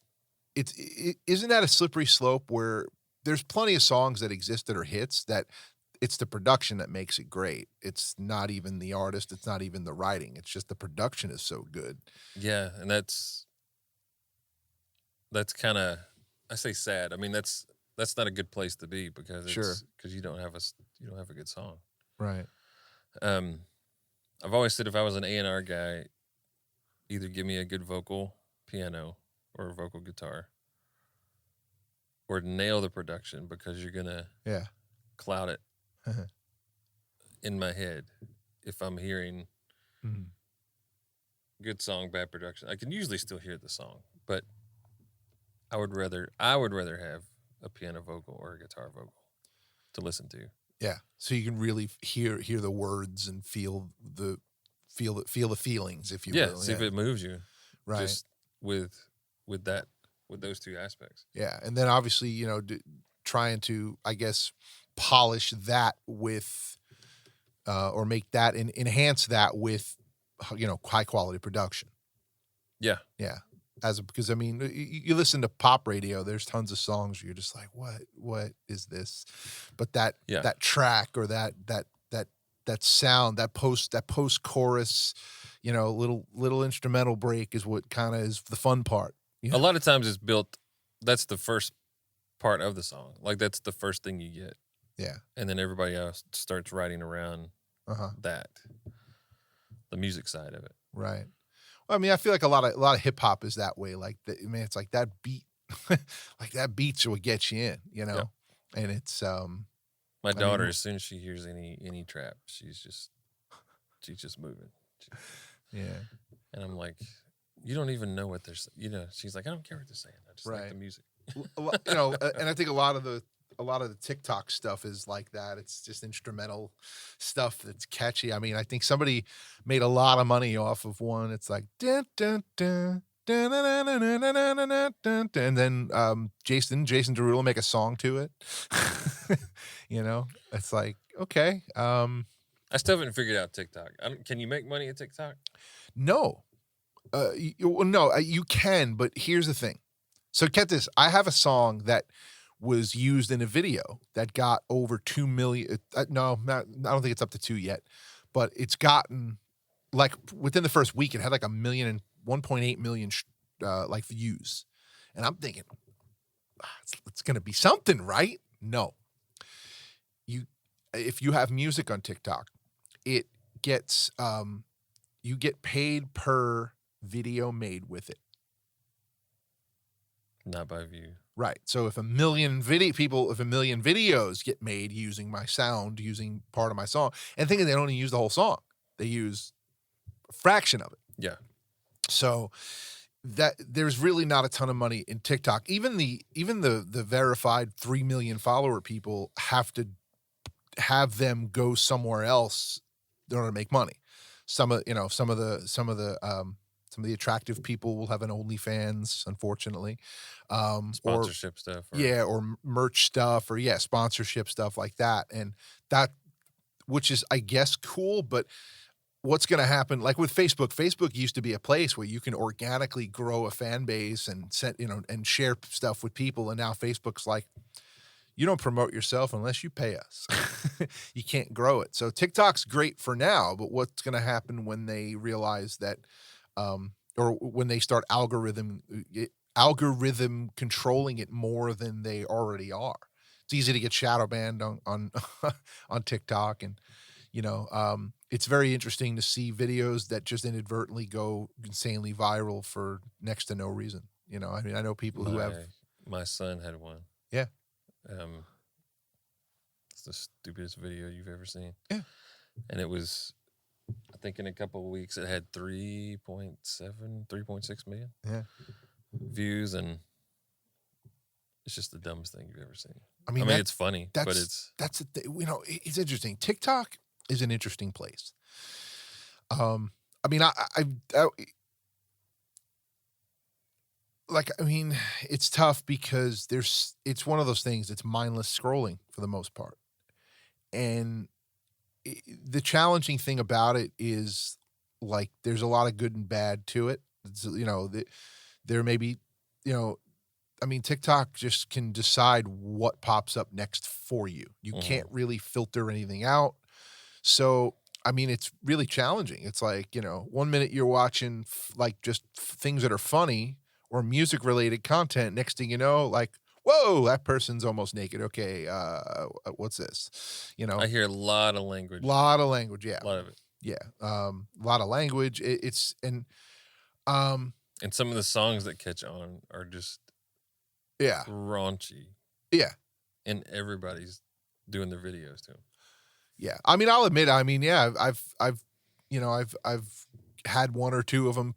isn't that a slippery slope where there's plenty of songs that exist that are hits that it's the production that makes it great. It's not even the artist. It's not even the writing. It's just the production is so good. Yeah. And that's kind of, I say sad. I mean, that's not a good place to be, because because you don't have a good song. Right. I've always said, if I was an A&R guy, either give me a good vocal piano or a vocal guitar, or nail the production, because you're going to cloud it in my head if I'm hearing good song, bad production. I can usually still hear the song, but I would rather have a piano vocal or a guitar vocal to listen to. Yeah. So you can really hear the words and feel the feelings, if you Yeah, will. see if it moves you. Right. Just with those two aspects. Yeah. And then obviously, trying to, I guess, polish that with or make that and enhance that with high quality production. Yeah. Yeah. Because I mean, you listen to pop radio, there's tons of songs where you're just like, what is this? But that track or that sound, that post chorus, little instrumental break is what kind of is the fun part. A lot of times it's built, that's the first part of the song. Like that's the first thing you get. Yeah. And then everybody else starts writing around that, the music side of it. Right. Well, I mean, I feel like a lot of hip hop is that way. Like, it's like that beat, like that beat's what gets you in, Yeah. And it's my daughter, as soon as she hears any trap, she's just moving. Yeah. And I'm like, you don't even know what they're saying. She's like, I don't care what they're saying. I just like the music. And I think a lot of the TikTok stuff is like that. It's just instrumental stuff that's catchy. I mean, I think somebody made a lot of money off of one. It's like dun, dun, dun, dun, dun, dun, dun, dun, dun, dun, dun, dun. And then Jason Derulo make a song to it. It's like, okay. I still haven't figured out TikTok. Can you make money at TikTok? No. No, you can, but here's the thing. So get this. I have a song that was used in a video that got over 2 million. No, I don't think it's up to 2 yet, but it's gotten like within the first week, it had like 1.8 million like views. And I'm thinking, it's going to be something, right? No. If you have music on TikTok, it gets, you get paid per video made with it. Not by view. Right. So if a million videos get made using my sound, using part of my song, and thinking they don't even use the whole song, they use a fraction of it. Yeah. So that there's really not a ton of money in TikTok. Even the verified 3 million follower people have to have them go somewhere else in order to make money. Some of the attractive people will have an OnlyFans, unfortunately. Sponsorship stuff. Or merch stuff, or sponsorship stuff like that. And that, which is, I guess, cool, but what's going to happen, like with Facebook used to be a place where you can organically grow a fan base and and share stuff with people. And now Facebook's like, you don't promote yourself unless you pay us. You can't grow it. So TikTok's great for now, but what's going to happen when they realize that, or when they start algorithm controlling it more than they already are? It's easy to get shadow banned on on TikTok, and it's very interesting to see videos that just inadvertently go insanely viral for next to no reason. I mean, I know people who have. My son had one. Yeah. It's the stupidest video you've ever seen. Yeah. And it was, I think in a couple of weeks, it had 3.6 million views, and it's just the dumbest thing you've ever seen. I mean, it's funny, but it's it's interesting. TikTok is an interesting place. I mean, it's tough because it's one of those things. It's mindless scrolling for the most part, and the challenging thing about it is, like, there's a lot of good and bad to it. There may be, I mean, TikTok just can decide what pops up next for you. You can't really filter anything out. So, I mean, it's really challenging. It's like, 1 minute you're watching like just things that are funny or music related content. Next thing you know, like, whoa, that person's almost naked. Okay, what's this? I hear a lot of language. Yeah. A lot of it. Yeah. A lot of language. And some of the songs that catch on are just raunchy. Yeah. And everybody's doing their videos to them. Yeah. I mean, I'll admit, I've had one or two of them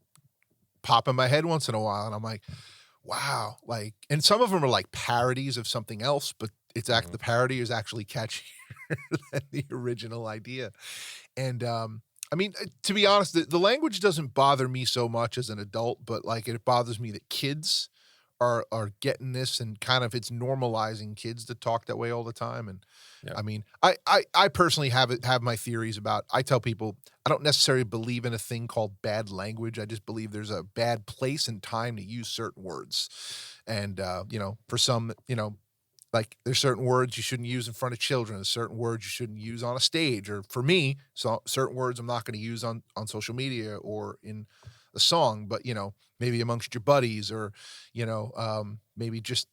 pop in my head once in a while, and I'm like, wow. Like, and some of them are like parodies of something else, but it's the parody is actually catchy. than the original idea. And, I mean, to be honest, the language doesn't bother me so much as an adult, but, like, it bothers me that kids are getting this and kind of it's normalizing kids to talk that way all the time, and, Yeah. I mean, I personally have my theories about I tell people I don't necessarily believe in a thing called bad language, I just believe there's a bad place and time to use certain words, and, you know, for some, you know, like, there's certain words you shouldn't use in front of children, there's certain words you shouldn't use on a stage, or for me, so certain words I'm not gonna use on social media or in a song, but, you know, maybe amongst your buddies or, you know, maybe just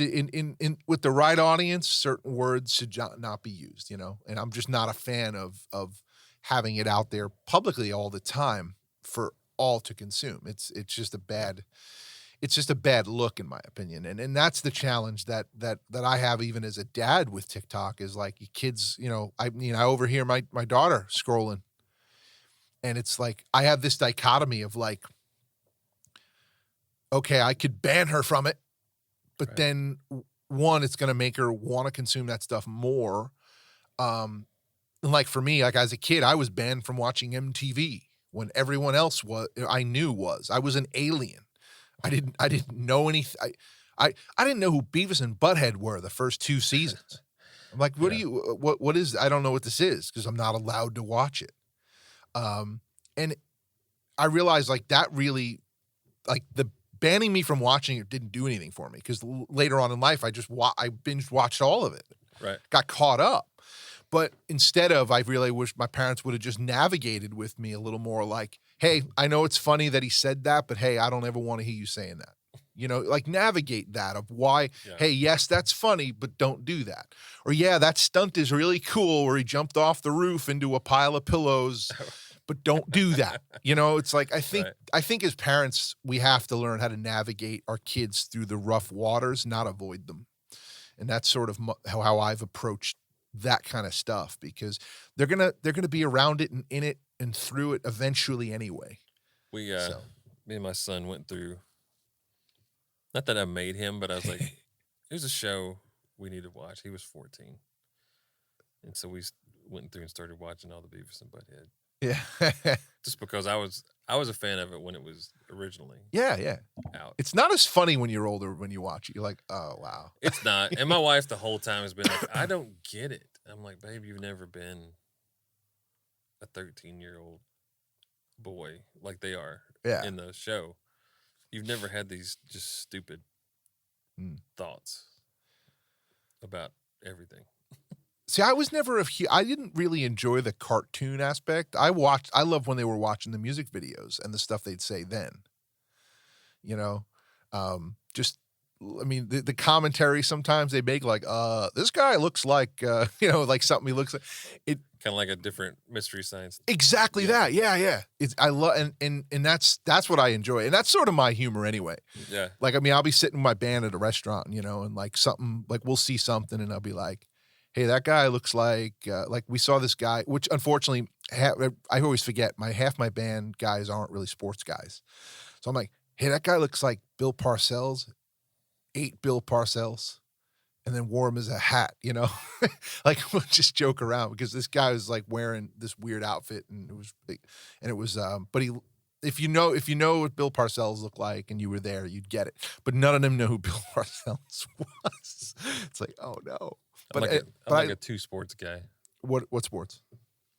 in with the right audience, certain words should not be used, you know, and I'm just not a fan of having it out there publicly all the time for all to consume. It's just a bad look in my opinion, and that's the challenge that I have even as a dad with TikTok is like you kids, you know, I mean, I overhear my daughter scrolling, and it's like I have this dichotomy of like, okay, I could ban her from it, but Right. then one, it's gonna make her wanna consume that stuff more. And like for me, like as a kid, I was banned from watching MTV when everyone else I knew was. I was an alien. I didn't know anything. I didn't know who Beavis and Butthead were the first 2 seasons. I'm like, "What do Yeah. you what is I don't know what this is because 'cause I'm not allowed to watch it." And I realized, like, that really like, the banning me from watching it didn't do anything for me 'cause later on in life, I binge watched all of it, Right. got caught up. But instead of, I really wish my parents would have just navigated with me a little more like, "Hey, I know it's funny that he said that, but hey, I don't ever wanna hear you saying that." You know, like, navigate that of why, Yeah. "Hey, yes, that's funny, but don't do that." Or, "Yeah, that stunt is really cool where he jumped off the roof into a pile of pillows, but don't do that." You know, it's like, Right. I think as parents, we have to learn how to navigate our kids through the rough waters, not avoid them. And that's sort of how I've approached that kind of stuff because they're gonna be around it and in it and through it eventually anyway. We So me and my son went through, not that I made him, but I was like, here's a show we need to watch. He was 14. And so went through and started watching all the Beavis and Butthead. yeah, Just because I was a fan of it when it was originally yeah. out. It's not as funny when you're older when you watch it. You're like, oh wow. It's not. And my wife the whole time has been like, I don't get it. I'm like, babe, you've never been a 13-year-old boy like they are Yeah. in the show. You've never had these just stupid Mm. thoughts about everything. See, I was never I didn't really enjoy the cartoon aspect. I love when they were watching the music videos and the stuff they'd say then. You know? Just I mean, the commentary sometimes they make like, this guy looks like, you know, like something he looks like. It Kind of like a different Mystery Science. exactly Yeah. that. Yeah. It's I love and that's what I enjoy. And that's sort of my humor anyway. Yeah. Like, I mean, I'll be sitting with my band at a restaurant, you know, and like something like we'll see something and I'll be like, hey, that guy looks like we saw this guy, which unfortunately I always forget half my band guys aren't really sports guys. So I'm like, hey, that guy looks like Bill Parcells, ate Bill Parcells, and then wore him as a hat, you know? Like, we'll just joke around because this guy was like wearing this weird outfit and it was, but if you know what Bill Parcells looked like and you were there, you'd get it. But none of them know who Bill Parcells was. It's like, oh no. I'm But like, but I'm like a two sports guy, what sports?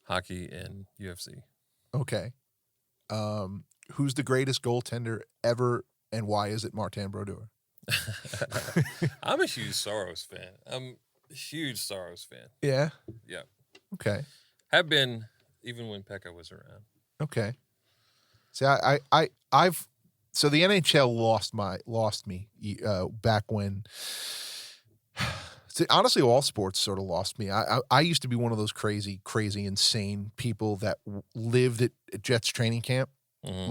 hockey and UFC. Okay. Who's the greatest goaltender ever and why is it Martin Brodeur? I'm a huge Soros fan. I'm a huge Soros fan. Yeah. Yeah. Okay. Have been even when Pekka was around. Okay. See, I've so the NHL lost me back when. See, honestly, all sports sort of lost me. I used to be one of those crazy, insane people that lived at Jets training camp. Mhm.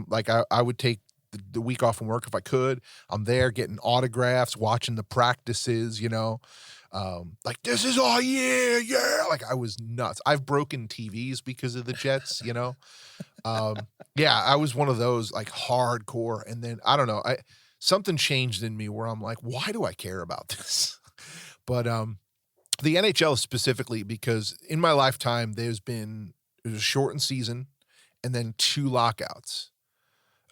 Like I would take the week off from work if I could. I'm there getting autographs, watching the practices, you know. Like this is all yeah. Like I was nuts. I've broken TVs because of the Jets, you know. Yeah, I was one of those like hardcore. And then I don't know, something changed in me where I'm like, why do I care about this? But the NHL specifically, because in my lifetime, there's a shortened season and then 2 lockouts.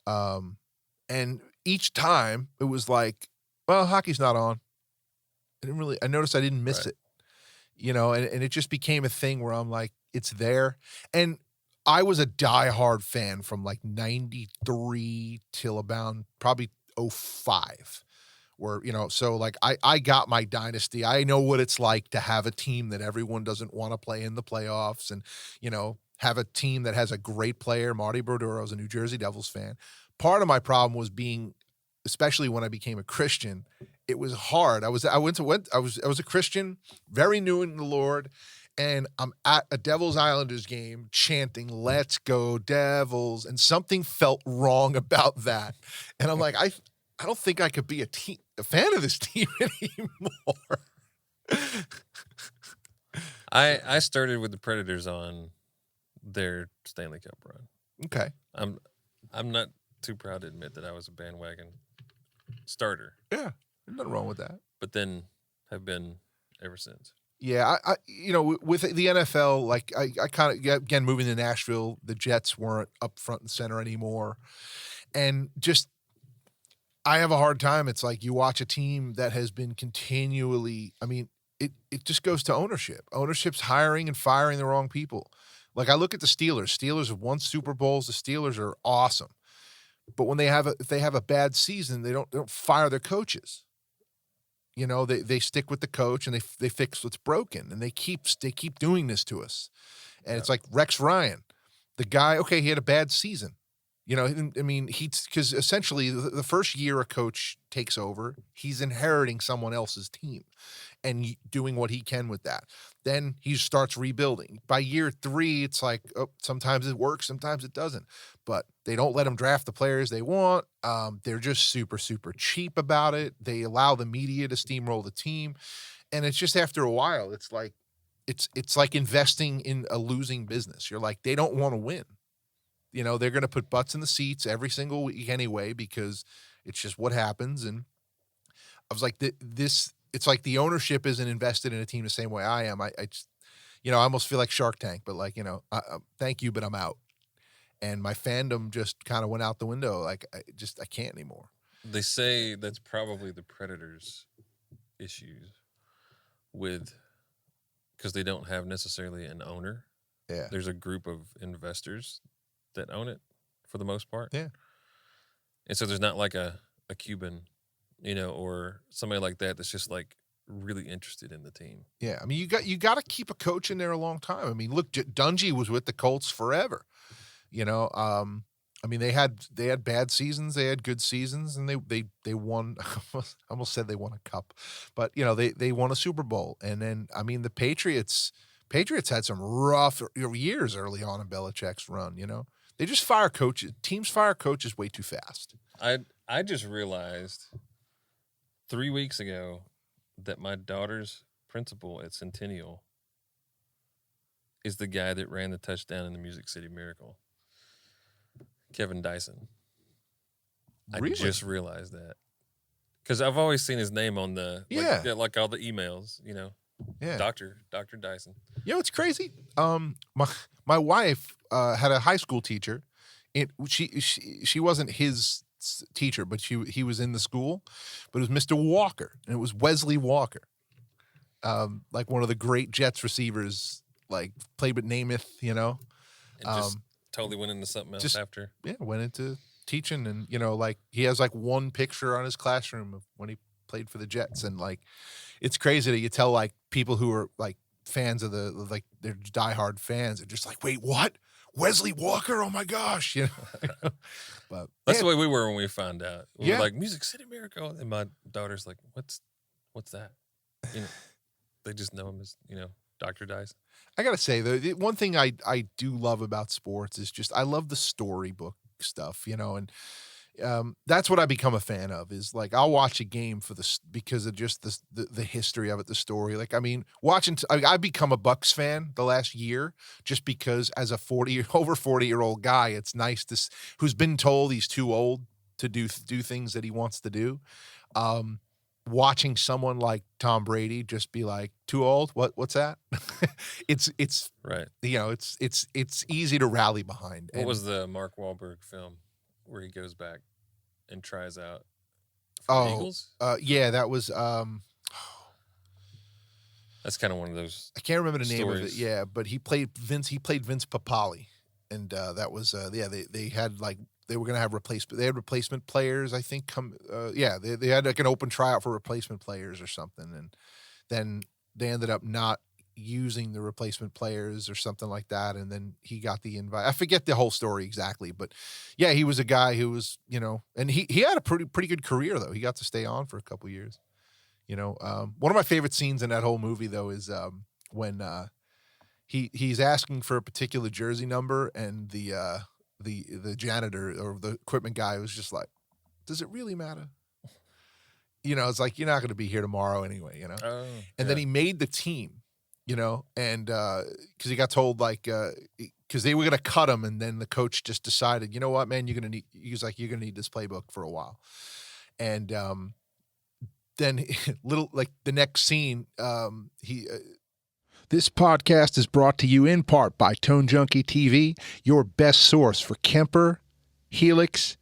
And each time it was like, well, hockey's not on. I noticed I didn't miss Right. it, and it just became a thing where I'm like, it's there. And I was a diehard fan from like 93 till about probably '05. Where, so like I got my dynasty. I know what it's like to have a team that everyone doesn't want to play in the playoffs, and have a team that has a great player. Marty Brodeur was a New Jersey Devils fan. Part of my problem was being, especially when I became a Christian, it was hard. I was a Christian, very new in the Lord, and I'm at a Devils Islanders game chanting "Let's go Devils," and something felt wrong about that. And I'm like, I don't think I could be a fan of this team anymore. I started with the Predators on their Stanley Cup run. Okay. I'm not too proud to admit that I was a bandwagon starter. Yeah, there's nothing wrong with that. But then have been ever since. Yeah, I with the NFL, like I kind of, again, moving to Nashville, the Jets weren't up front and center anymore, and just I have a hard time. It's like you watch a team that has been continually. I mean, it just goes to ownership. Ownership's hiring and firing the wrong people. Like I look at the Steelers. Steelers have won Super Bowls. The Steelers are awesome, but when if they have a bad season, they don't fire their coaches. They stick with the coach and they fix what's broken, and they keep doing this to us. And It's like Rex Ryan, the guy. Okay, he had a bad season. I mean, because essentially the first year a coach takes over, he's inheriting someone else's team and doing what he can with that. Then he starts rebuilding. By year 3, it's like, sometimes it works, sometimes it doesn't. But they don't let him draft the players they want. They're just super, super cheap about it. They allow the media to steamroll the team. And it's just after a while, it's like investing in a losing business. You're like, they don't want to win. They're going to put butts in the seats every single week anyway, because it's just what happens. And I was like, it's like the ownership isn't invested in a team the same way I am. I just, I almost feel like Shark Tank, but like, thank you, but I'm out. And my fandom just kind of went out the window. Like, I can't anymore. They say that's probably the Predators' issues because they don't have necessarily an owner. Yeah. There's a group of investors that own it for the most part. Yeah. And so there's not like a Cuban, or somebody like that that's just like really interested in the team. Yeah. I mean, you got to keep a coach in there a long time. I mean, look, Dungy was with the Colts forever. I mean, they had bad seasons, they had good seasons, and they won. I almost said they won a cup, but they won a Super Bowl. And then, I mean, the Patriots had some rough years early on in Belichick's run. They just fire coaches. Teams fire coaches way too fast. I just realized 3 weeks ago that my daughter's principal at Centennial is the guy that ran the touchdown in the Music City Miracle. Kevin Dyson. Really? I just realized that. Because I've always seen his name on the like all the emails, Yeah. Dr. Dyson. It's crazy. My wife had a high school teacher. She wasn't his teacher, but he was in the school. But it was Mr. Walker, and it was Wesley Walker, like one of the great Jets receivers, like played with Namath, And just totally went into something else after. Yeah, went into teaching, and like he has like one picture on his classroom of when he played for the Jets, and like it's crazy that you tell like people who are like fans of they're diehard fans, they're just like, wait, what? Wesley Walker? Oh my gosh! But that's the way we were when we found out. We were like, Music City Miracle, and my daughter's like, what's that? They just know him as Dr. Dyson. I gotta say though, the one thing I do love about sports is just I love the storybook stuff, and that's what I become a fan of. Is like I'll watch a game because of just the history of it, the story. Like I mean, I've become a Bucks fan the last year just because as a over 40-year-old guy, it's nice who's been told he's too old to do things that he wants to do. watching someone like Tom Brady just be like, too old? What's that? It's Right. it's easy to rally behind. What was the Mark Wahlberg film where he goes back and tries out for the Eagles? Yeah, that was that's kind of one of those. I can't remember the name of it. stories. Yeah, but he played Vince Papale, and that was they had like they were gonna have replacement. They had replacement players, I think. They had like an open tryout for replacement players or something, and then they ended up not using the replacement players or something like that, and then he got the invite. I forget the whole story exactly, but yeah, he was a guy who was, and he had a pretty good career though. He got to stay on for a couple years. One of my favorite scenes in that whole movie though is when he's asking for a particular jersey number, and the janitor or the equipment guy was just like, "Does it really matter?" It's like, you're not going to be here tomorrow anyway. Oh, And then he made the team, and because he got told like because they were going to cut him, and then the coach just decided, you know what, man, you're going to need this playbook for a while, and then the next scene, This podcast is brought to you in part by Tone Junkie TV, your best source for Kemper, Helix,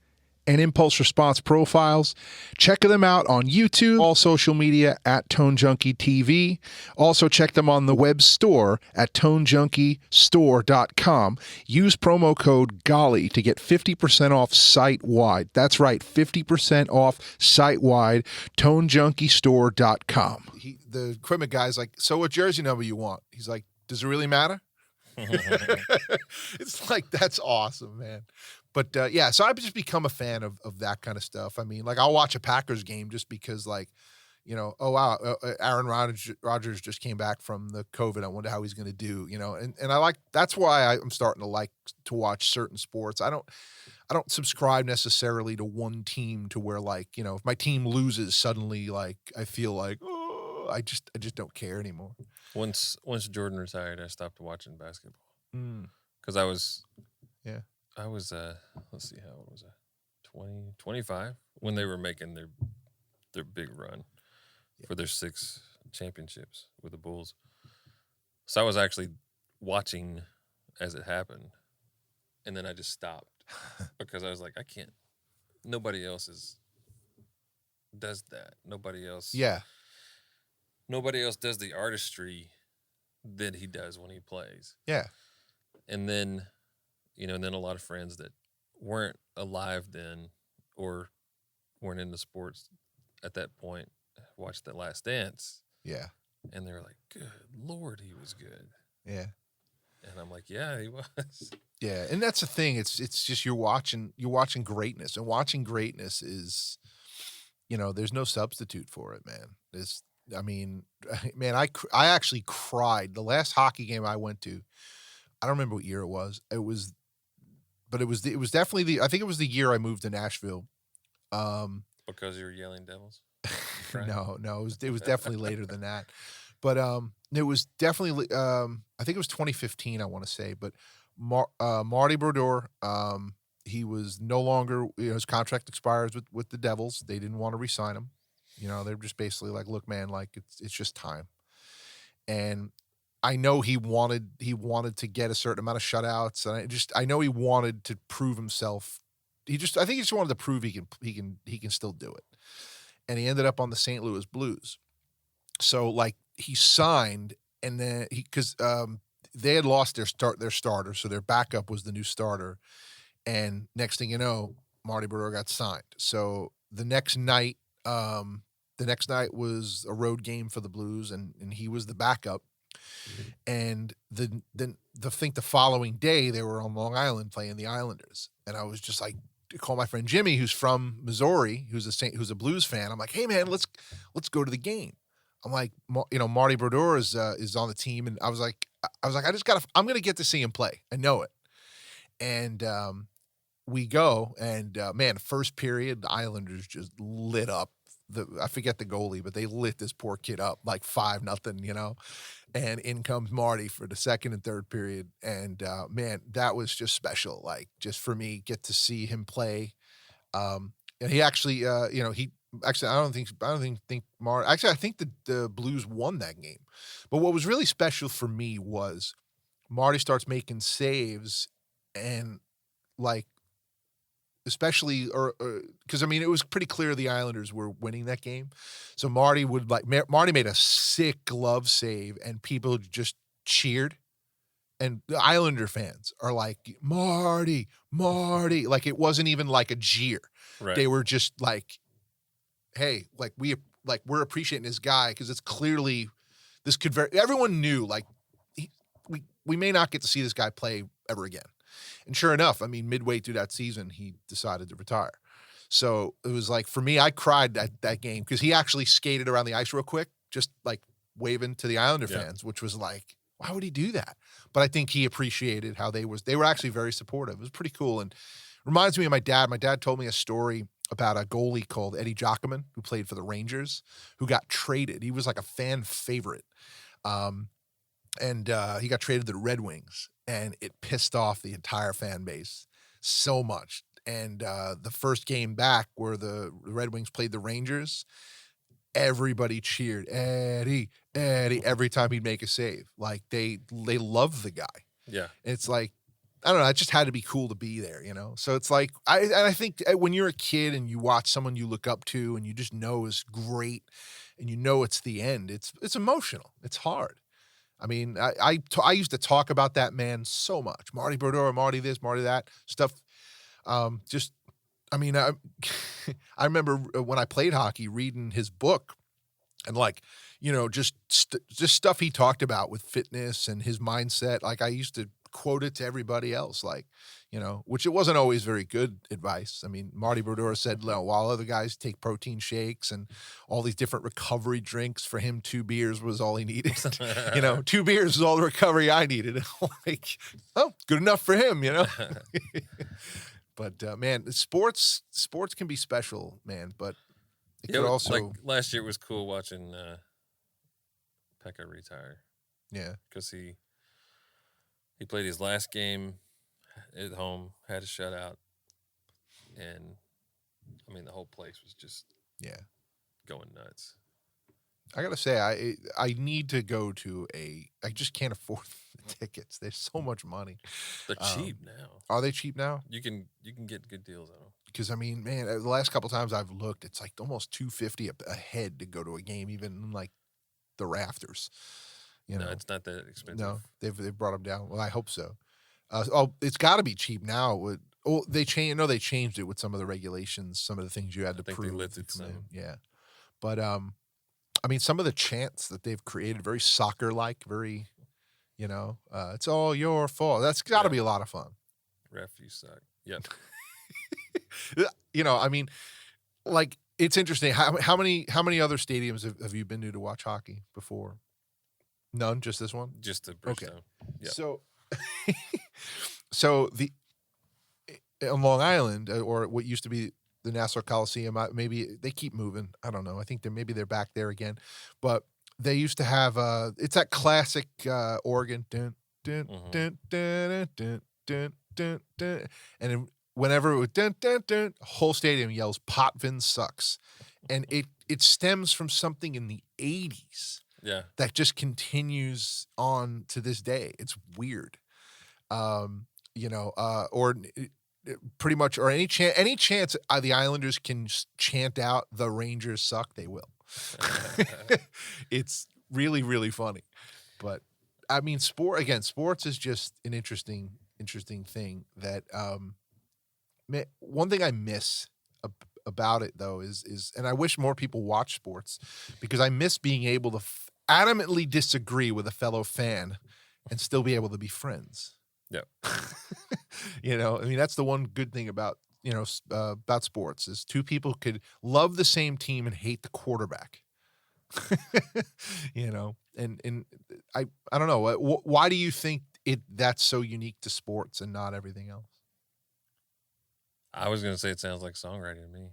and impulse response profiles. Check them out on YouTube, all social media at Tone Junkie TV. Also check them on the web store at tonejunkiestore.com. Use promo code Golly to get 50% off site-wide. That's right, 50% off site-wide, tonejunkiestore.com. The equipment guy's like, "So what jersey number you want?" He's like, "Does it really matter?" It's like, that's awesome, man. But so I've just become a fan of that kind of stuff. I mean, like, I'll watch a Packers game just because, like, oh wow, Aaron Rodgers just came back from the COVID. I wonder how he's going to do. And I like, that's why I'm starting to like to watch certain sports. I don't subscribe necessarily to one team to where, like, if my team loses suddenly, like, I feel like, oh, I just don't care anymore. Once Jordan retired, I stopped watching basketball because I was let's see, how old was I? 20, 25 when they were making their big run for their 6 championships with the Bulls. So I was actually watching as it happened, and then I just stopped because I was like, I can't. Nobody else does that. Nobody else. Yeah. Nobody else does the artistry that he does when he plays. Yeah. And then, and then a lot of friends that weren't alive then or weren't into sports at that point watched The Last Dance. Yeah. And they were like, "Good Lord, he was good." Yeah. And I'm like, yeah, he was. Yeah. And that's the thing. It's just, you're watching greatness, and watching greatness is, there's no substitute for it, man. I actually cried. The last hockey game I went to, I don't remember what year it was. It was definitely I think it was the year I moved to Nashville. Because you were yelling Devils? No, it was definitely later than that. But it was definitely I think it was 2015, I want to say. But Marty Brodeur, he was no longer, his contract expires with the Devils. They didn't want to re-sign him. They were just basically like, "Look, man, like, it's just time." And I know he wanted to get a certain amount of shutouts, and I know he wanted to prove himself. I think he just wanted to prove he can still do it. And he ended up on the St. Louis Blues. So, like, he signed, and then because they had lost their starter, so their backup was the new starter. And next thing you know, Marty Brodeur got signed. So the next night was a road game for the Blues, and he was the backup. And the following day they were on Long Island playing the Islanders, and I was just like, call my friend Jimmy, who's from Missouri, who's a Blues fan. I'm like, "Hey man, let's go to the game." I'm like, Marty Brodeur is on the team, and I was like, I'm gonna get to see him play. I know it. And we go, and man, first period, the Islanders just lit up. I forget the goalie, but they lit this poor kid up like 5-0, and in comes Marty for the second and third period. And man, that was just special. Like, just for me, get to see him play. And he actually, Actually, I don't think Mar. Actually, I think the Blues won that game. But what was really special for me was Marty starts making saves, and like especially or because I mean it was pretty clear the Islanders were winning that game. So Marty made a sick glove save, and people just cheered. And the Islander fans are like, Marty, Marty. Like it wasn't even like a jeer. Right. They were just like, hey, we're appreciating this guy because it's clearly this could everyone knew like we may not get to see this guy play ever again. And sure enough, I mean, midway through that season, he decided to retire. So it was like for me, I cried that game because he actually skated around the ice real quick, just like waving to the Islander fans, which was like, why would he do that? But I think he appreciated how they were actually very supportive. It was pretty cool and reminds me of my dad. My dad told me a story about a goalie called Eddie Jockman who played for the Rangers, who got traded. He was like a fan favorite. And he got traded to the Red Wings, and it pissed off the entire fan base so much. And the first game back where the Red Wings played the Rangers, everybody cheered Eddie, Eddie every time he'd make a save. Like they loved the guy. Yeah. It's like, I don't know, it just had to be cool to be there, you know? So it's like, I think when you're a kid and you watch someone you look up to and you just know is great and you know it's the end, it's emotional. It's hard. I mean, I used to talk about that man so much. Marty Brodeur, Marty this, Marty that stuff. Just, I mean, I remember when I played hockey, reading his book, and like, you know, just stuff he talked about with fitness and his mindset. Like I used to quote it to everybody else, like, you know, which it wasn't always very good advice. I mean, Marty Brodeur said, while other guys take protein shakes and all these different recovery drinks, for him, 2 beers was all he needed. You know, 2 beers was all the recovery I needed. Like, oh, good enough for him, you know? But man, sports can be special, man, but it could also, like last year was cool watching Pekka retire. Yeah. Because he played his last game at home, had a shutout, and I mean the whole place was just going nuts. I gotta say, I need to go to I just can't afford the tickets. There's so much money. They're cheap now. Are they cheap now? You can get good deals on them. Because I mean, man, the last couple times I've looked, it's like almost $250 a head to go to a game, even in like the rafters. You know, it's not that expensive. No, they've brought them down. Well, I hope so. It's got to be cheap now. They changed it with some of the regulations, some of the things you had to prove. They lifted some. Yeah, but I mean, some of the chants that they've created, very soccer-like, very, you know, it's all your fault. That's got to be a lot of fun. Ref, you suck. Yep. You know, I mean, like it's interesting. How many other stadiums have you been to watch hockey before? None, just this one. Just the Bridgestone. Okay. Yep. So on Long Island, or what used to be the Nassau Coliseum, maybe they keep moving. I don't know. I think they're back there again, but they used to have it's that classic organ, dun, dun, dun, dun, dun, dun, dun, dun, and whenever it would dun, dun, dun, the whole stadium yells "Potvin sucks," and it stems from something in the 80s. Yeah, that just continues on to this day. It's weird, you know, or pretty much, or any chance the Islanders can chant out "the Rangers suck," they will. It's really, really funny. But I mean, sports is just an interesting thing that one thing I miss about it though is and I wish more people watch sports, because I miss being able to adamantly disagree with a fellow fan and still be able to be friends. Yeah. You know, I mean, that's the one good thing about, you know, about sports is two people could love the same team and hate the quarterback. You know, and I don't know. Why do you think that's so unique to sports and not everything else? I was going to say it sounds like songwriting to me.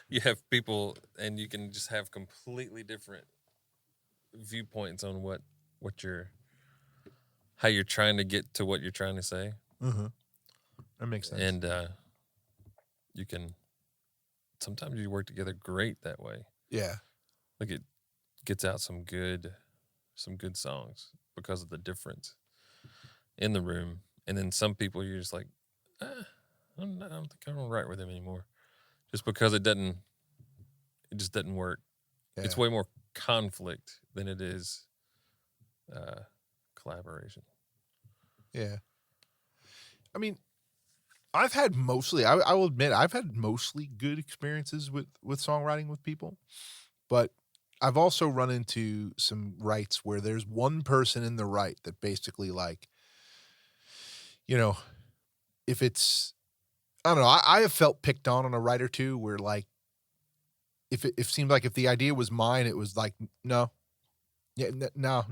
You have people, and you can just have completely different viewpoints on how you're trying to get to what you're trying to say. Mm-hmm. That makes sense. And you can sometimes you work together great that way. Yeah. Like it gets out some good songs because of the difference in the room. And then some people you're just like, I don't think I want to write with them anymore, just because it just doesn't work. Yeah. It's way more conflict than it is collaboration. Yeah. I mean, I've had mostly, I will admit, I've had mostly good experiences with songwriting with people, but I've also run into some writes where there's one person in the right that basically, like, you know, if it's, I don't know, I have felt picked on a write or two where, like, if it seemed like if the idea was mine, it was like, no, yeah, no.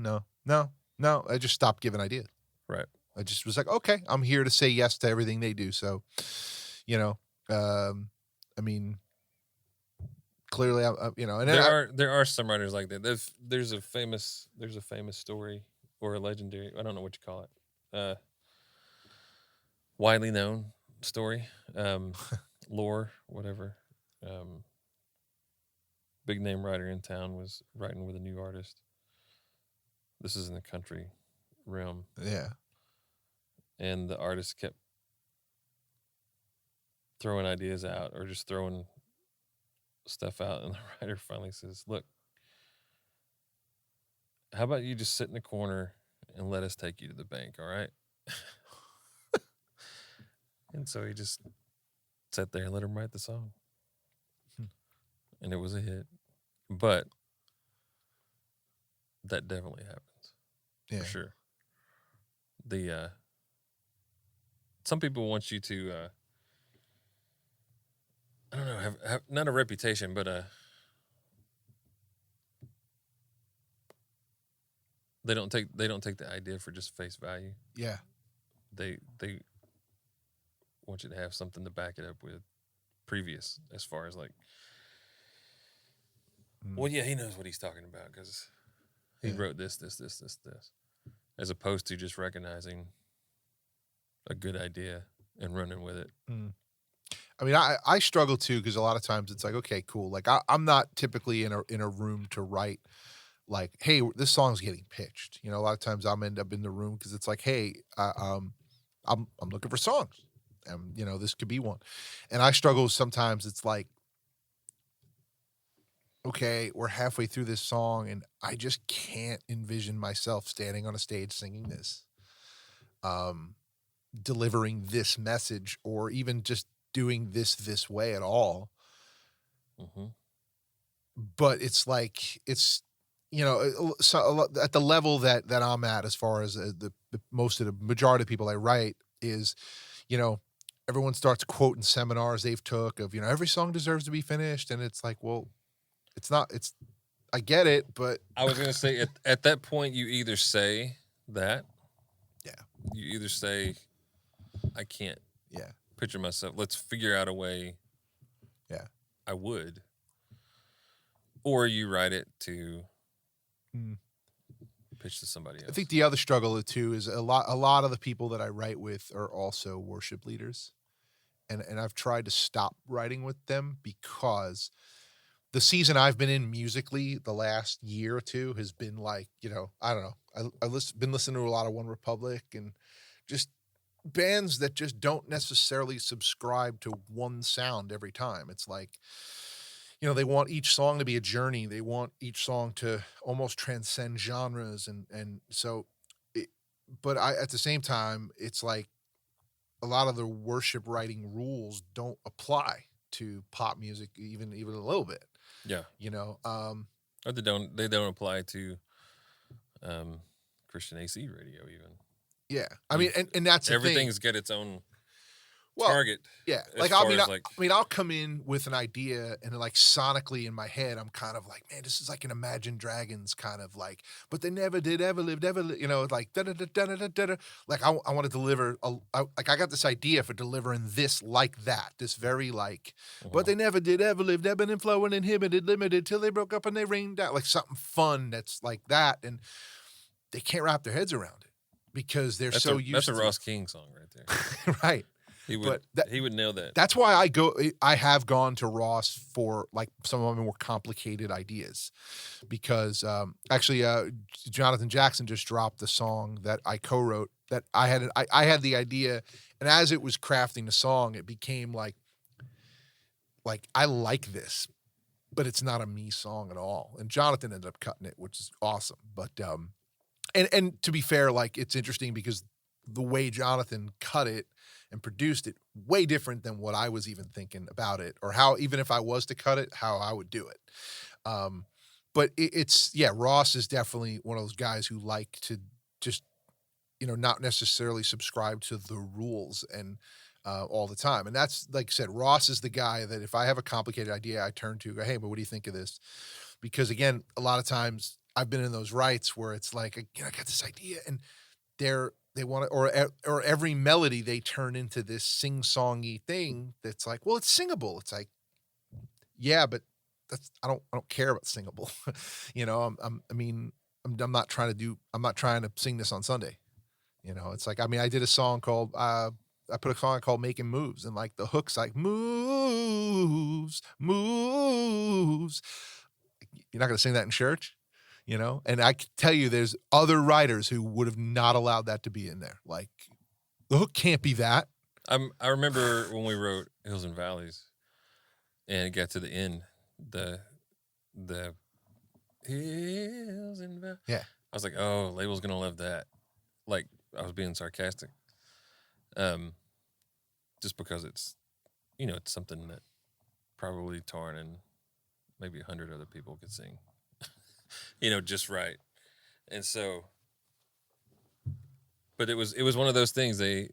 I just stopped giving ideas. Right. I just was like, okay, I'm here to say yes to everything they do. So, you know, I mean, clearly, and there are some writers like that. There's a famous story or a legendary, I don't know what you call it, widely known story, lore, whatever. Big name writer in town was writing with a new artist. This is in the country realm. Yeah. And the artist kept throwing ideas out or just throwing stuff out. And the writer finally says, look, how about you just sit in the corner and let us take you to the bank, all right? And so he just sat there and let him write the song. And it was a hit. But that definitely happens. Yeah. For sure. The some people want you to I don't know, have not a reputation, but they don't take the idea for just face value. Yeah. They want you to have something to back it up with previous, as far as like, well, yeah, he knows what he's talking about because he wrote this, as opposed to just recognizing a good idea and running with it. I mean, I struggle too, because a lot of times it's like, okay, cool. Like I'm not typically in a room to write like, hey, this song's getting pitched. You know, a lot of times I'm end up in the room because it's like, hey, I'm looking for songs, and you know, this could be one. And I struggle sometimes. It's like, okay, we're halfway through this song, and I just can't envision myself standing on a stage singing this, delivering this message, or even just doing this way at all. But it's like, it's, you know, so at the level that I'm at, as far as the most of the majority of people I write is, you know, everyone starts quoting seminars they've took of, you know, every song deserves to be finished. And it's like, well, it's not, I get it, but I was going to say at that point, you either say that. Yeah. You either say, I can't Yeah. picture myself. Let's figure out a way. Yeah. I would. Or you write it to pitch to somebody else. I think the other struggle too is a lot of the people that I write with are also worship leaders. And I've tried to stop writing with them because the season I've been in musically the last year or two has been like, you know, I don't know. I've been listening to a lot of One Republic and just bands that just don't necessarily subscribe to one sound every time. It's like, you know, they want each song to be a journey. They want each song to almost transcend genres. And so, but at the same time, it's like a lot of the worship writing rules don't apply to pop music, even a little bit. Yeah. You know, or they don't apply to Christian AC radio even. Yeah. I mean, and that's everything's got its own well, target. Yeah. Like, I mean, I'll come in with an idea and like sonically in my head, I'm kind of like, man, this is like an Imagine Dragons kind of like, but they never did, ever lived, you know, like, like I want to deliver, like I got this idea for delivering this like that, this very like, but they never did, ever lived, ebbing and flowing, inhibited, limited, till they broke up and they rained out, like something fun that's like that. And they can't wrap their heads around it because they're so used to. That's a Ross King song right there. Right. He would But that, he would nail that. that's why I have gone to Ross for like some of my more complicated ideas, because actually Jonathan Jackson just dropped the song that I co-wrote that I had the idea, and as it was crafting the song, it became like I like this, but it's not a me song at all. And Jonathan ended up cutting it, which is awesome. But and to be fair, like it's interesting because the way Jonathan cut it and produced it, way different than what I was even thinking about it, or how, even if I was to cut it, how I would do it. But it's, yeah, Ross is definitely one of those guys who like to just, not necessarily subscribe to the rules and all the time. And that's, like I said, Ross is the guy that if I have a complicated idea, I turn to, go, hey, but what do you think of this? Because again, a lot of times I've been in those rights where it's like, I got this idea, and they want to, or every melody they turn into this sing-songy thing that's like, well, it's singable. It's like, yeah, but I don't care about singable. I'm not trying to sing this on Sunday. It's like, I did a song called I put a song called Making Moves, and like the hook's like moves, moves. You're not going to sing that in church, And I can tell you there's other writers who would have not allowed that to be in there. Like, the hook can't be that. I remember when we wrote Hills and Valleys and it got to the end, the Hills and Valleys. Yeah. I was like, oh, label's going to love that. Like, I was being sarcastic. Just because it's, it's something that probably Torn and maybe 100 other people could sing, just right. And so, but it was one of those things. They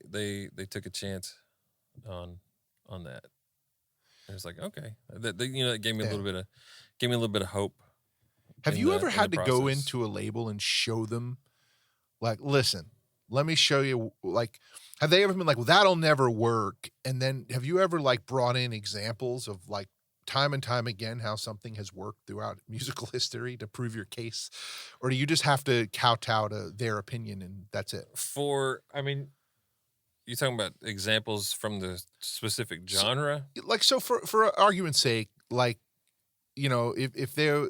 took a chance on that. It was like, okay, that it gave me a little bit of hope. Have you ever had to go into a label and show them, like, listen, let me show you, like, have they ever been like, well, that'll never work? And then have you ever like brought in examples of like time and time again how something has worked throughout musical history to prove your case? Or do you just have to kowtow to their opinion and that's it? You're talking about examples from the specific genre? So for argument's sake, like, if they're,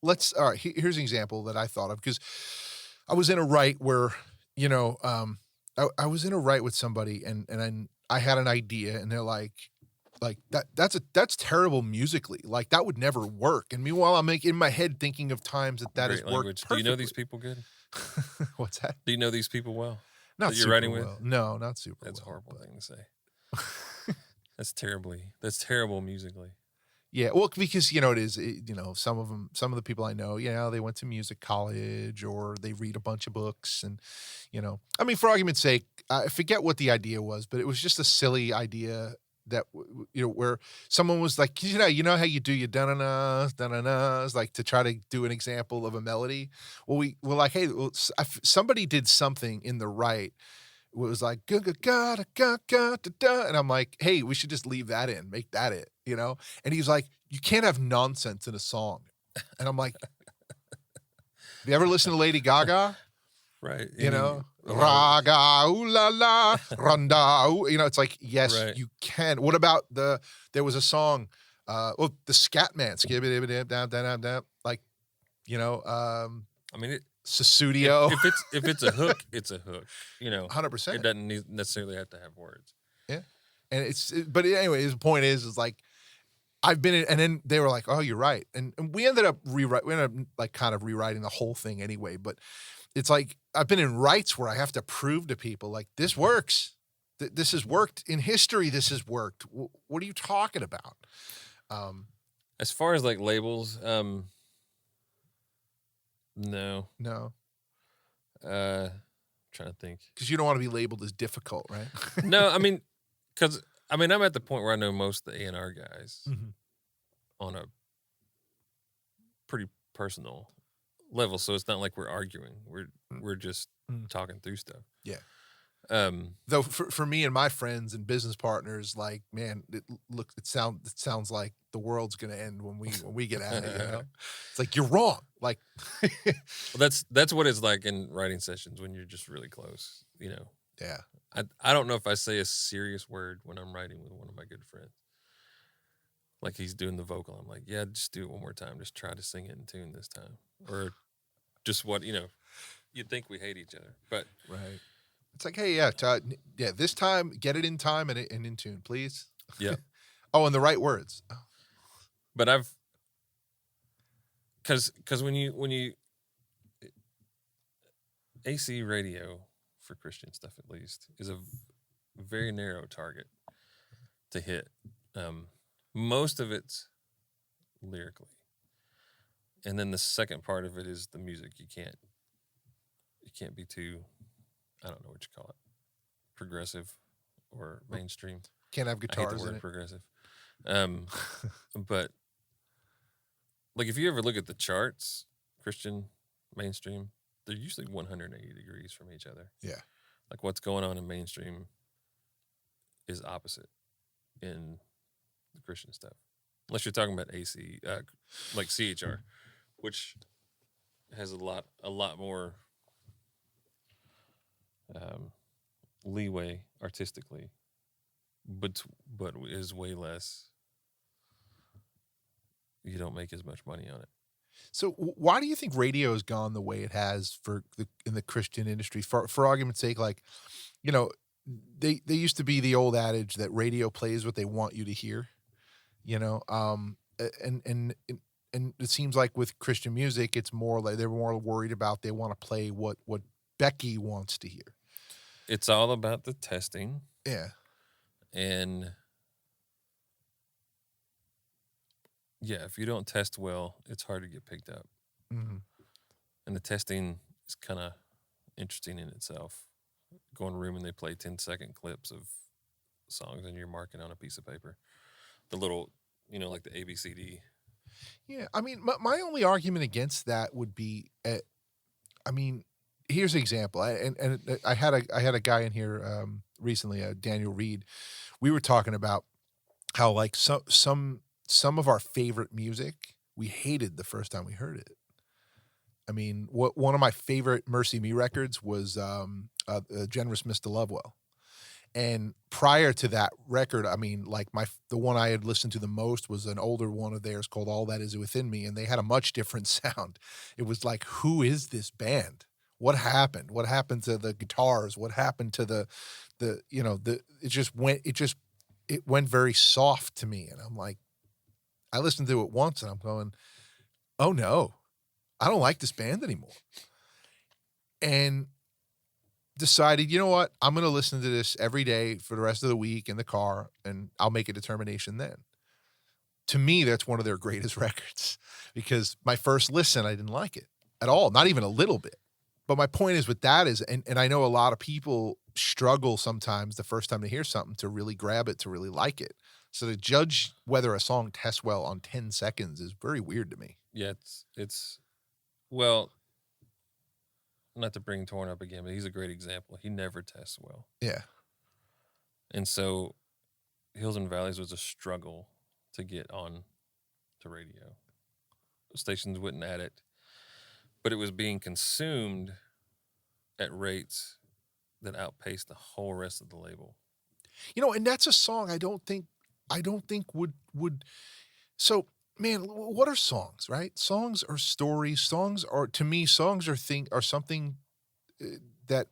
all right, here's an example that I thought of, because I was in a write where, I was in a write with somebody and I had an idea, and they're like that's terrible musically. Like, that would never work. And meanwhile, I'm in my head thinking of times that has worked perfectly. Do you know these people good? What's that? Do you know these people well? Not that you're super writing well. with? No, not super That's well. That's a horrible thing to say. That's terrible musically. Yeah, well, because it is, some of the people I know, they went to music college or they read a bunch of books, and for argument's sake, I forget what the idea was, but it was just a silly idea that where someone was like, you know how you do your da-na-nas, like to try to do an example of a melody. Well, we're like, hey, somebody did something in the right. It was like ga ga ga ga ga da da, and I'm like, hey, we should just leave that in, make that it, And he's like, you can't have nonsense in a song, and I'm like, have you ever listened to Lady Gaga? Right. Raga ooh la la randa. It's like, yes, right. You can. What about there was a song, the Scatman, like, Susudio. If it's a hook, it's a hook. 100%. It doesn't necessarily have to have words. Yeah, and but anyway, his point is like, I've been in, and then they were like, oh, you're right, and we ended up like kind of rewriting the whole thing anyway. But it's like, I've been in rights where I have to prove to people like, this works. This has worked in history. This has worked. What are you talking about? As far as like labels, no. Trying to think, because you don't want to be labeled as difficult, right? No, because I'm at the point where I know most of the A&R guys on a pretty personal level, so it's not like we're arguing. We're just talking through stuff. Yeah. Though for me and my friends and business partners, like, man, it sounds like the world's gonna end when we get at it. It's like, you're wrong. Like, well, that's what it's like in writing sessions when you're just really close. Yeah. I don't know if I say a serious word when I'm writing with one of my good friends. Like he's doing the vocal. I'm like, yeah, just do it one more time. Just try to sing it in tune this time. Or just what, you'd think we hate each other. But Right. It's like, hey, yeah, this time, get it in time and in tune, please. yeah. Oh, and the right words. Oh. But because when you AC radio for Christian stuff at least is a very narrow target to hit. Most of it's lyrically, and then the second part of it is the music. You can't be too, I don't know what you call it, progressive or mainstream. Can't have I hate the guitars in word it. progressive. But like if you ever look at the charts, Christian mainstream, they're usually 180 degrees from each other. Yeah. Like what's going on in mainstream is opposite in the Christian stuff. Unless you're talking about AC, like CHR, which has a lot more leeway artistically, but is way less. You don't make as much money on it. So why do you think radio has gone the way it has in the Christian industry? For argument's sake, like, they used to be the old adage that radio plays what they want you to hear, and it seems like with Christian music, it's more like they're more worried about they want to play what Becky wants to hear. It's all about the testing. Yeah. And yeah, if you don't test well, it's hard to get picked up. Mm-hmm. And the testing is kind of interesting in itself. Go in a room and they play 10-second clips of songs and you're marking on a piece of paper. The little, like the ABCD. Yeah, I mean, my only argument against that would be, here's an example. I had a guy in here recently, Daniel Reed. We were talking about how like some of our favorite music we hated the first time we heard it. I mean, one of my favorite Mercy Me records was Generous Mr. Lovewell. And prior to that record, I mean, like the one I had listened to the most was an older one of theirs called All That Is Within Me, and they had a much different sound. It was like, who is this band? What happened? What happened to the guitars? What happened to it went very soft to me. And I'm like, I listened to it once and I'm going, oh no, I don't like this band anymore. And decided, you know what? I'm going to listen to this every day for the rest of the week in the car, and I'll make a determination then. To me, that's one of their greatest records because my first listen, I didn't like it at all, not even a little bit. But my point is with that is, and I know a lot of people struggle sometimes the first time they hear something to really grab it, to really like it. So to judge whether a song tests well on 10 seconds is very weird to me. Yeah, it's well, not to bring Torn up again, but he's a great example. He never tests well. Yeah. And so Hills and Valleys was a struggle to get on to radio. Stations wouldn't add it, but it was being consumed at rates that outpaced the whole rest of the label. And that's a song I don't think would. So, man, what are songs, right? Songs are stories. Songs are, to me, songs are something that,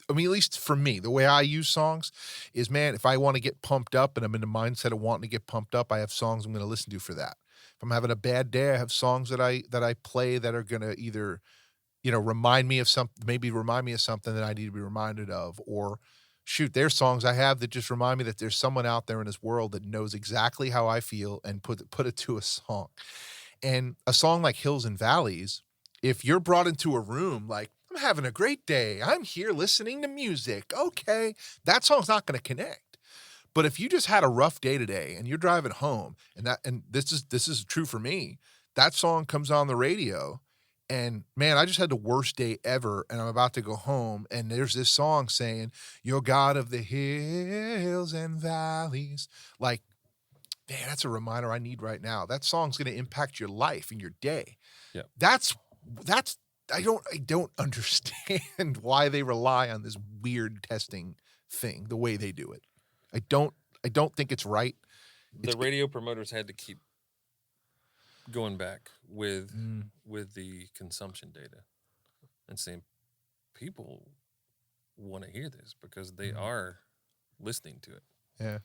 I mean, at least for me, the way I use songs is, man, if I want to get pumped up and I'm in the mindset of wanting to get pumped up, I have songs I'm going to listen to for that. If I'm having a bad day, I have songs that I play that are going to either, remind me of something that I need to be reminded of, or shoot, there's songs I have that just remind me that there's someone out there in this world that knows exactly how I feel and put it to a song. And a song like Hills and Valleys, if you're brought into a room like, I'm having a great day, I'm here listening to music, okay, that song's not going to connect. But if you just had a rough day today and you're driving home, and this is true for me, that song comes on the radio, and man, I just had the worst day ever, and I'm about to go home, and there's this song saying, "You're God of the hills and valleys." Like, man, that's a reminder I need right now. That song's going to impact your life and your day. Yeah. That's I don't understand why they rely on this weird testing thing the way they do it. I don't think it's right. The radio promoters had to keep going back with the consumption data and saying people want to hear this because they are listening to it. Yeah.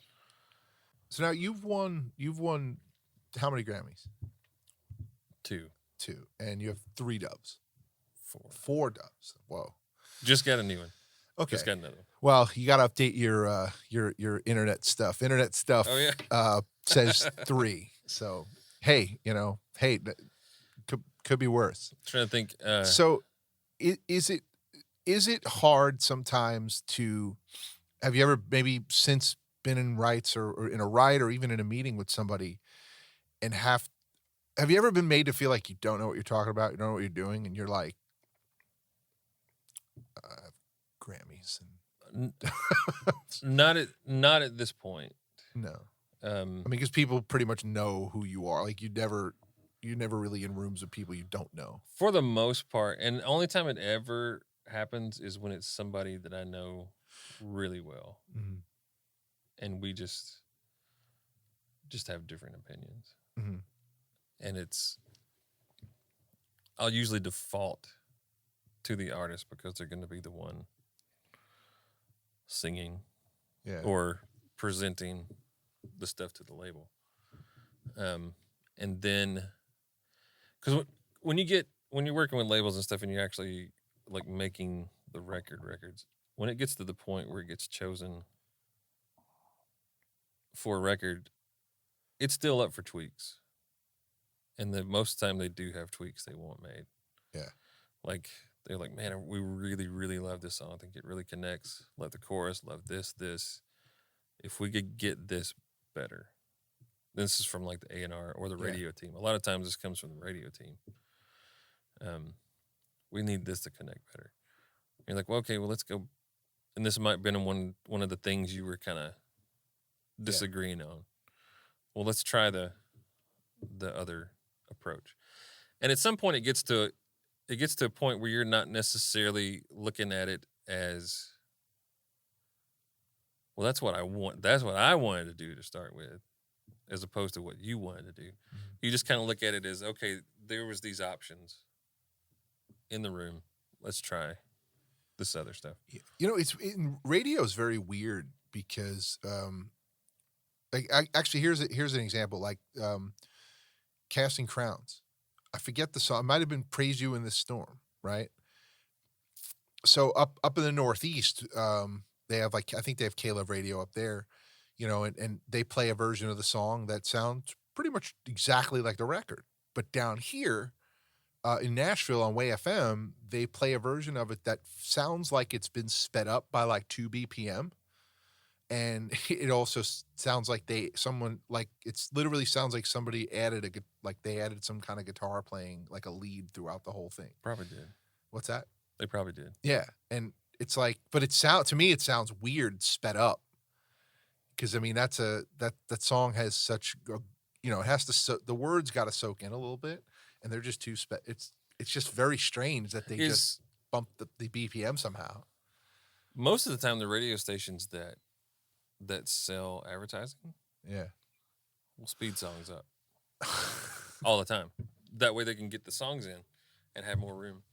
So now you've won how many Grammys? 2. And you have 3 doves. 4. 4 doves. Whoa. Just got a new one. Okay. Just got another one. Well, you got to update your internet stuff. Internet stuff Oh, yeah. says 3. So, hey, could be worse. I'm trying to think. So is it hard sometimes to, have you ever maybe since been in rights or in a ride or even in a meeting with somebody and have you ever been made to feel like you don't know what you're talking about, you don't know what you're doing, and you're like, Grammys and not at this point. No. I mean, because people pretty much know who you are. Like you're never really in rooms with people you don't know. For the most part, and the only time it ever happens is when it's somebody that I know really well, and we just have different opinions, and I'll usually default to the artist because they're going to be the one singing, or presenting the stuff to the label, and then because when you're working with labels and stuff, and you're actually like making the records, when it gets to the point where it gets chosen for a record, it's still up for tweaks, and most of the time they do have tweaks they want made. Yeah, like they're like, man, we really, really love this song. I think it really connects. Love the chorus. Love this. If we could get this better. This is from like the A&R or the radio team. A lot of times this comes from the radio team. We need this to connect better. You're like, well, okay, well, let's go. And this might have been one of the things you were kind of disagreeing on. Well, let's try the other approach. And at some point it gets to a point where you're not necessarily looking at it as, well, that's what I want. That's what I wanted to do to start with, as opposed to what you wanted to do. You just kind of look at it as, okay, there was these options in the room. Let's try this other stuff. Radio is very weird because, actually, here's an example. Like, Casting Crowns. I forget the song. It might have been "Praise You in This Storm," right? So up in the Northeast, they have I think they have Caleb Radio up there, and they play a version of the song that sounds pretty much exactly like the record. But down here, in Nashville on Way FM, they play a version of it that sounds like it's been sped up by like 2 BPM. And it also sounds like it literally sounds like somebody added they added some kind of guitar playing, like a lead throughout the whole thing. Probably did. What's that? They probably did. Yeah. And it's like, but to me, it sounds weird sped up. Cause I mean, that song has such, it has to, the words got to soak in a little bit, and they're just too it's just very strange that they just bump the BPM somehow. Most of the time, the radio stations that sell advertising, will speed songs up all the time. That way they can get the songs in and have more room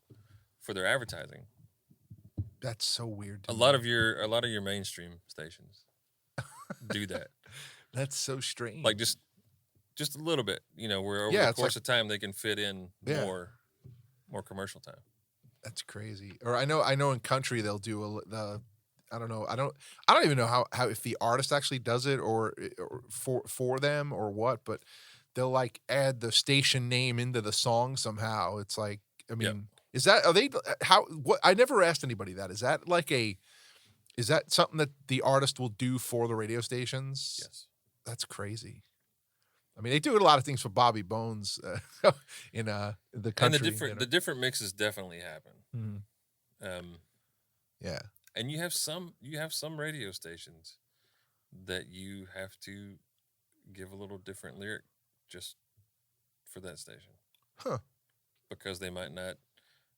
for their advertising. That's so weird. A lot of your mainstream stations do that. That's so strange. Like just a little bit, where over the course of time they can fit in more commercial time. That's crazy. Or I know in country they'll do I don't know. I don't even know how if the artist actually does it or for them or what, but they'll like add the station name into the song somehow. It's like, I mean, I never asked anybody that. Is that something that the artist will do for the radio stations? Yes. That's crazy. I mean, they do a lot of things for Bobby Bones in the country. And the different mixes definitely happen. Yeah. And you have some radio stations that you have to give a little different lyric just for that station. Huh. Because they might not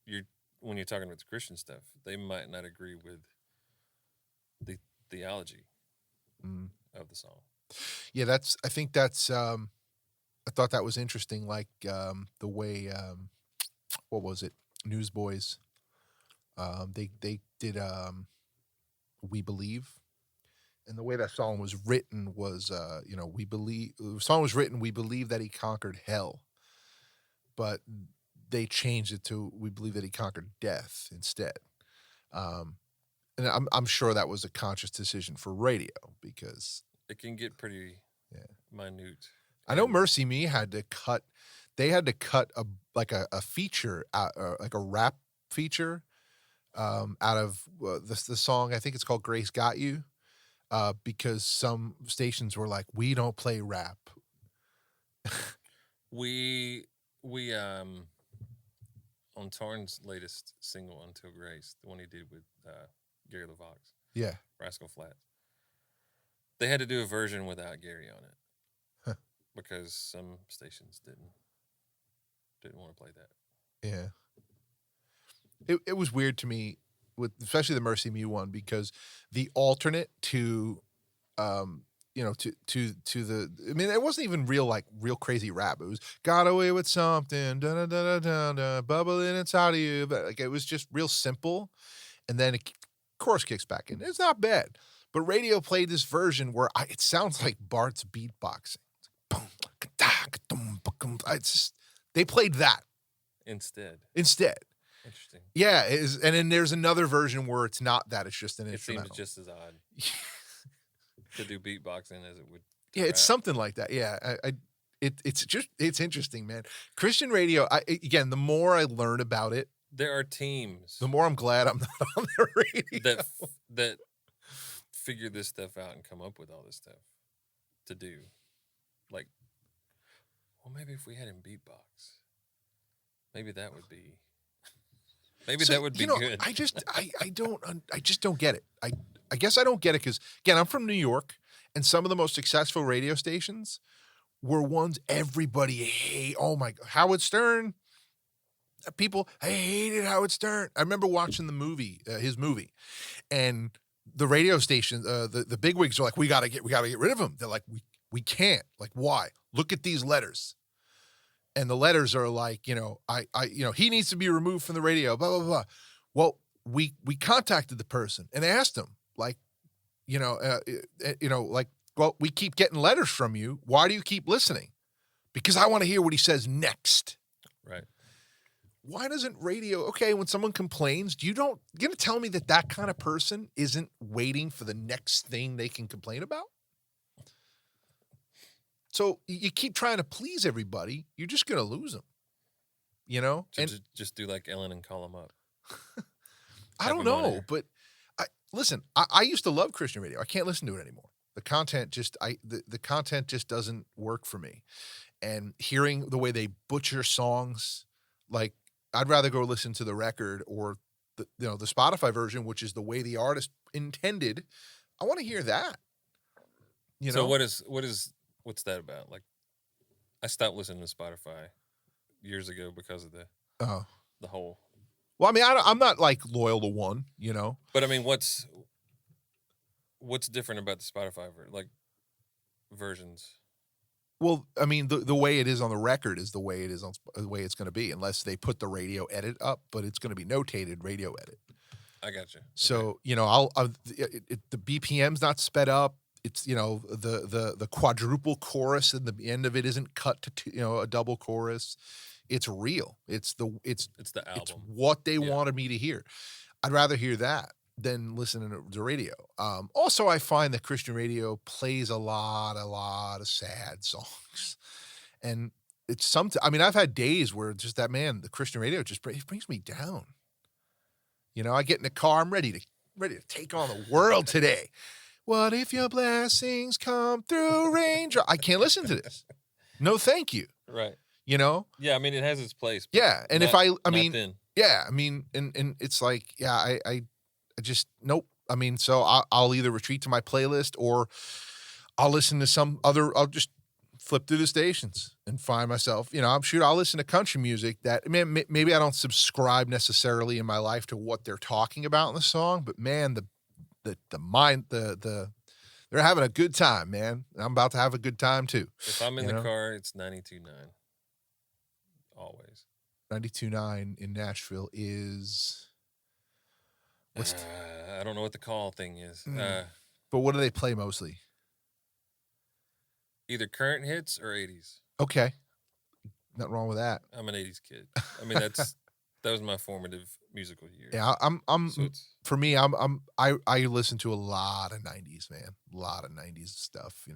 when you're talking about the Christian stuff, they might not agree with the theology of the song. Yeah, I think that's I thought that was interesting, like the way what was it? Newsboys. They did We Believe. And the way that song was written was the song was written, we believe that he conquered hell. But they changed it to we believe that he conquered death instead. And I'm sure that was a conscious decision for radio because it can get pretty minute. I know Mercy Me had to cut a feature out, like a rap feature out of the song. I think it's called Grace Got You, because some stations were like, we don't play rap. we on Tarn's latest single, Until Grace, the one he did with Gary LaVox. Yeah. Rascal Flatts. They had to do a version without Gary on it. Huh. Because some stations didn't want to play that. Yeah. It was weird to me, with especially the Mercy Me one, because the alternate to it wasn't even real crazy rap. It was got away with something, da da da da da, bubbling inside of you. But like it was just real simple, and then chorus kicks back in. It's not bad, but radio played this version where it sounds like Bart's beatboxing. It's just, they played that instead. Interesting. Yeah, and then there's another version where it's not that. It's just an instrumental. It seems just as odd to do beatboxing as it would. Yeah, it's something like that. Yeah, it's interesting, man. Christian radio. Again, the more I learn about it, there are teams. The more I'm glad I'm not on the radio that figure this stuff out and come up with all this stuff to do. Like, well, maybe if we had him beatbox, maybe that would be. Maybe that would be good. I just don't get it. I guess I don't get it because, again, I'm from New York, and some of the most successful radio stations were ones everybody hated. Oh my God, Howard Stern. People hated Howard Stern. I remember watching the movie, his movie, and the radio station, the bigwigs are like, we gotta get rid of him. They're like, we can't. Like, why? Look at these letters. And the letters are like, he needs to be removed from the radio, blah, blah, blah. Well, we contacted the person and asked him, like, well, we keep getting letters from you. Why do you keep listening? Because I want to hear what he says next. Right. Why doesn't radio, okay, when someone complains, you're going to tell me that kind of person isn't waiting for the next thing they can complain about? So you keep trying to please everybody, you're just going to lose them, And just do like Ellen and call them up. I don't know, but listen, I used to love Christian radio. I can't listen to it anymore. The content just doesn't work for me. And hearing the way they butcher songs, like I'd rather go listen to the record or the Spotify version, which is the way the artist intended. I want to hear that. So what's that about? Like, I stopped listening to Spotify years ago because of the whole. Well, I mean, I'm not like loyal to one, But I mean, what's different about the Spotify versions? Well, I mean, the way it is on the record is the way it is the way it's going to be, unless they put the radio edit up. But it's going to be notated radio edit. I got you. So the BPM's not sped up. It's the quadruple chorus and the end of it isn't cut to a double chorus. It's real. It's the album. It's what they wanted me to hear. I'd rather hear that than listening to the radio. Also, I find that Christian radio plays a lot of sad songs, and it's something. I mean, I've had days where just the Christian radio just brings me down. I get in the car, I'm ready to take on the world today. What if your blessings come through raindrop? I can't listen to this. No, thank you. Right. Yeah, I mean, it has its place. Yeah, and then. Yeah, I mean, and it's like, yeah, I just, nope. I mean, so I'll either retreat to my playlist or I'll listen to I'll just flip through the stations and find myself, I'll listen to country music that, man, maybe I don't subscribe necessarily in my life to what they're talking about in the song, but man, the mind, they're having a good time, man. I'm about to have a good time too. If I'm in the car, it's 92.9. Always. 92.9 in Nashville is I don't know what the call thing is. But what do they play mostly? Either current hits or 80s. Okay. Nothing wrong with that. I'm an 80s kid. I mean, that was my formative musical year. Yeah, for me, I listen to a lot of 90s, man. A lot of 90s stuff,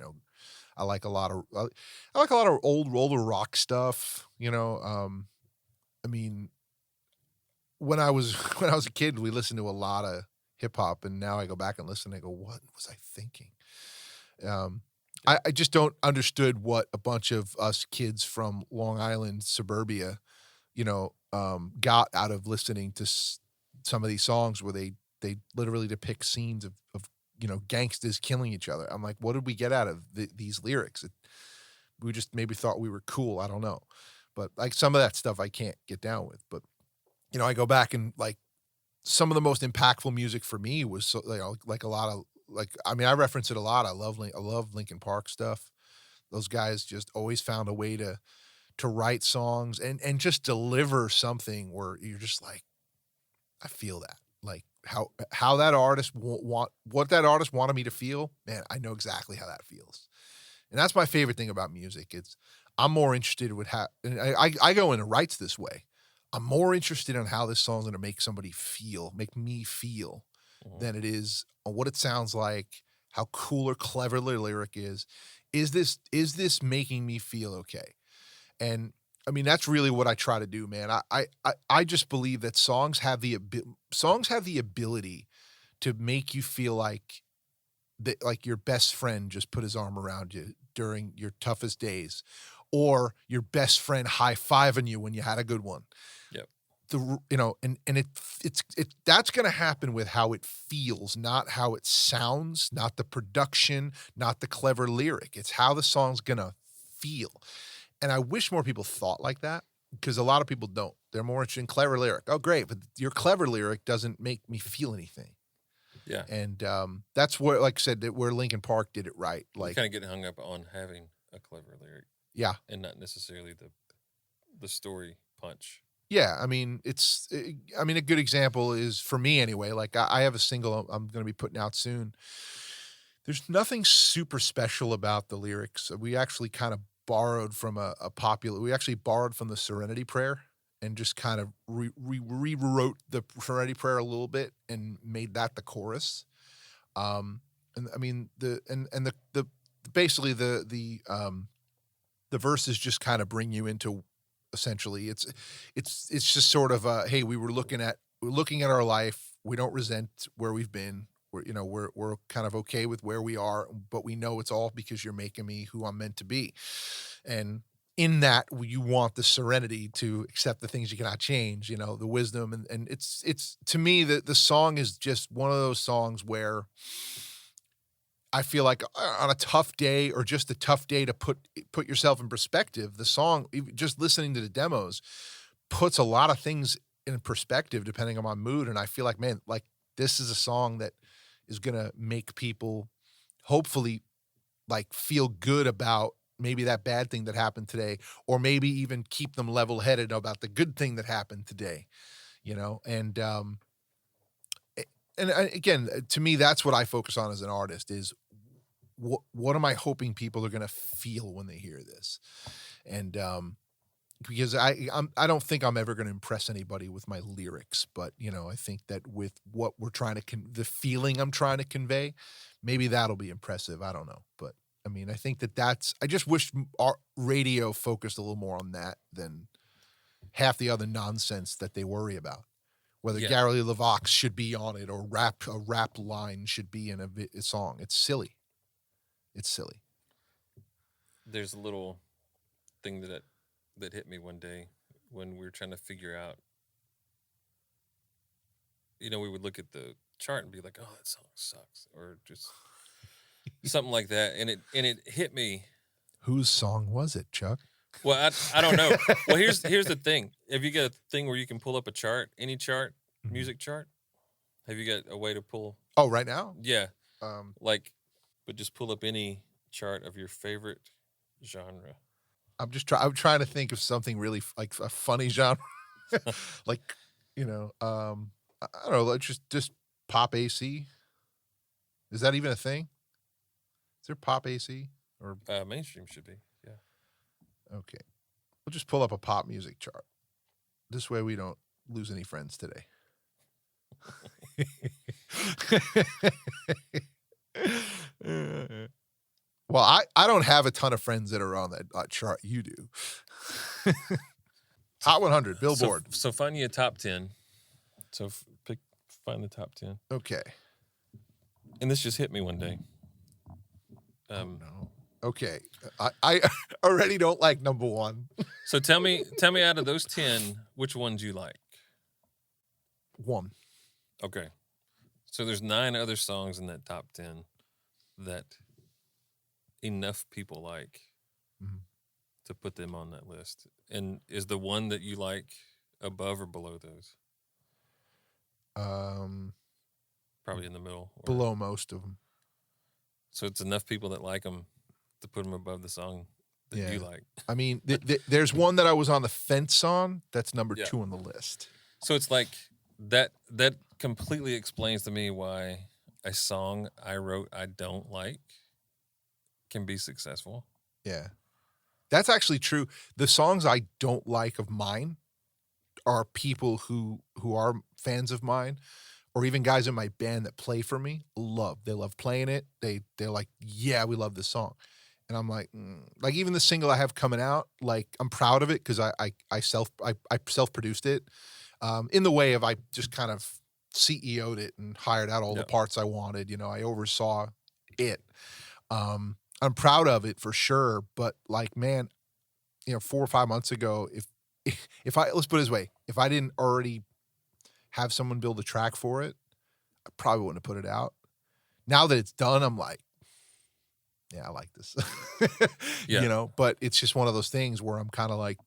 I like a lot of older rock stuff, I mean, when I was a kid, we listened to a lot of hip hop, and now I go back and listen and I go, what was I thinking? I just don't understood what a bunch of us kids from Long Island suburbia, got out of listening to some of these songs where they literally depict scenes of gangsters killing each other. I'm like, what did we get out of these lyrics? We just maybe thought we were cool. I don't know. But like some of that stuff I can't get down with. But, I go back and like some of the most impactful music for me was like a lot of I reference it a lot. I love Linkin Park stuff. Those guys just always found a way to write songs and just deliver something where you're just like, I feel that. Like how that artist what that artist wanted me to feel, man, I know exactly how that feels. And that's my favorite thing about music. I'm more interested with how, and I go into writes this way. I'm more interested in how this song's gonna make me feel, than it is on what it sounds like, how cool or clever the lyric is. Is this making me feel okay? And I mean, that's really what I try to do, man. I just believe that songs have the ability to make you feel like that, like your best friend just put his arm around you during your toughest days, or your best friend high-fiving you when you had a good one. Yep. It's that's going to happen with how it feels, not how it sounds, not the production, not the clever lyric. It's how the song's going to feel. And I wish more people thought like that, because a lot of people don't. They're more interested in clever lyric. Oh, great, but your clever lyric doesn't make me feel anything. Yeah. And that's where, like I said, where Linkin Park did it right. Like, kind of getting hung up on having a clever lyric. Yeah. And not necessarily the story punch. Yeah, I mean, a good example is, for me anyway, like I have a single I'm going to be putting out soon. There's nothing super special about the lyrics. We actually kind of borrowed from we actually borrowed from the Serenity Prayer and just kind of rewrote the Serenity Prayer a little bit and made that the chorus. And I mean, basically the verses just kind of bring you into, essentially it's just sort of hey, we're looking at our life. We don't resent where we've been. We're kind of okay with where we are, but we know it's all because you're making me who I'm meant to be. And in that, you want the serenity to accept the things you cannot change, the wisdom. And it's to me, the song is just one of those songs where I feel like on a tough day, or just a tough day to put yourself in perspective, the song, just listening to the demos, puts a lot of things in perspective depending on my mood. And I feel like, man, like this is a song that is going to make people hopefully like feel good about maybe that bad thing that happened today, or maybe even keep them level headed about the good thing that happened today, and again, to me, that's what I focus on as an artist is what am I hoping people are going to feel when they hear this? And, because I don't think I'm ever going to impress anybody with my lyrics, but I think that with what we're trying to the feeling I'm trying to convey, maybe that'll be impressive. I don't know, but I mean, I think I just wish our radio focused a little more on that than half the other nonsense that they worry about. Whether Gary LeVox should be on it, or a rap line should be in a song. It's silly. It's silly. There's a little thing that hit me one day when we were trying to figure out, we would look at the chart and be like, oh, that song sucks, or just something like that. And it hit me. Whose song was it, Chuck? Well, I don't know. Well, here's the thing. Have you got a thing where you can pull up a chart, any chart, music chart? Have you got a way to pull? Oh, right now? Yeah. But just pull up any chart of your favorite genre. I'm trying to think of something really like a funny genre, like I don't know, like just pop AC. Is that even a thing? Is there pop AC or mainstream should be? Yeah. Okay, we'll just pull up a pop music chart. This way we don't lose any friends today. Well, I don't have a ton of friends that are on that chart. You do. Hot 100, Billboard. So find you a top 10. So find the top 10. Okay. And this just hit me one day. Oh, no. Okay. I already don't like number one. So tell me out of those 10, which ones you like? 1. Okay. So there's 9 other songs in that top 10 that enough people like to put them on that list. And is the one that you like above or below those? Probably in the middle. Below most of them. So it's enough people that like them to put them above the song that you like. I mean, there's one that I was on the fence on. That's number 2 on the list. So it's like that completely explains to me why a song I wrote I don't like can be successful. Yeah. That's actually true. The songs I don't like of mine are people who are fans of mine, or even guys in my band that play for me, they love playing it. They're like, yeah, we love this song. And I'm like, like even the single I have coming out, like I'm proud of it because I self-produced it. In the way of I just kind of CEO'd it and hired out all the parts I wanted. I oversaw it. I'm proud of it for sure, but like, man, 4 or 5 months ago, if let's put it this way, if I didn't already have someone build a track for it, I probably wouldn't have put it out. Now that it's done, I'm like, yeah, I like this. But it's just one of those things where I'm kind of like,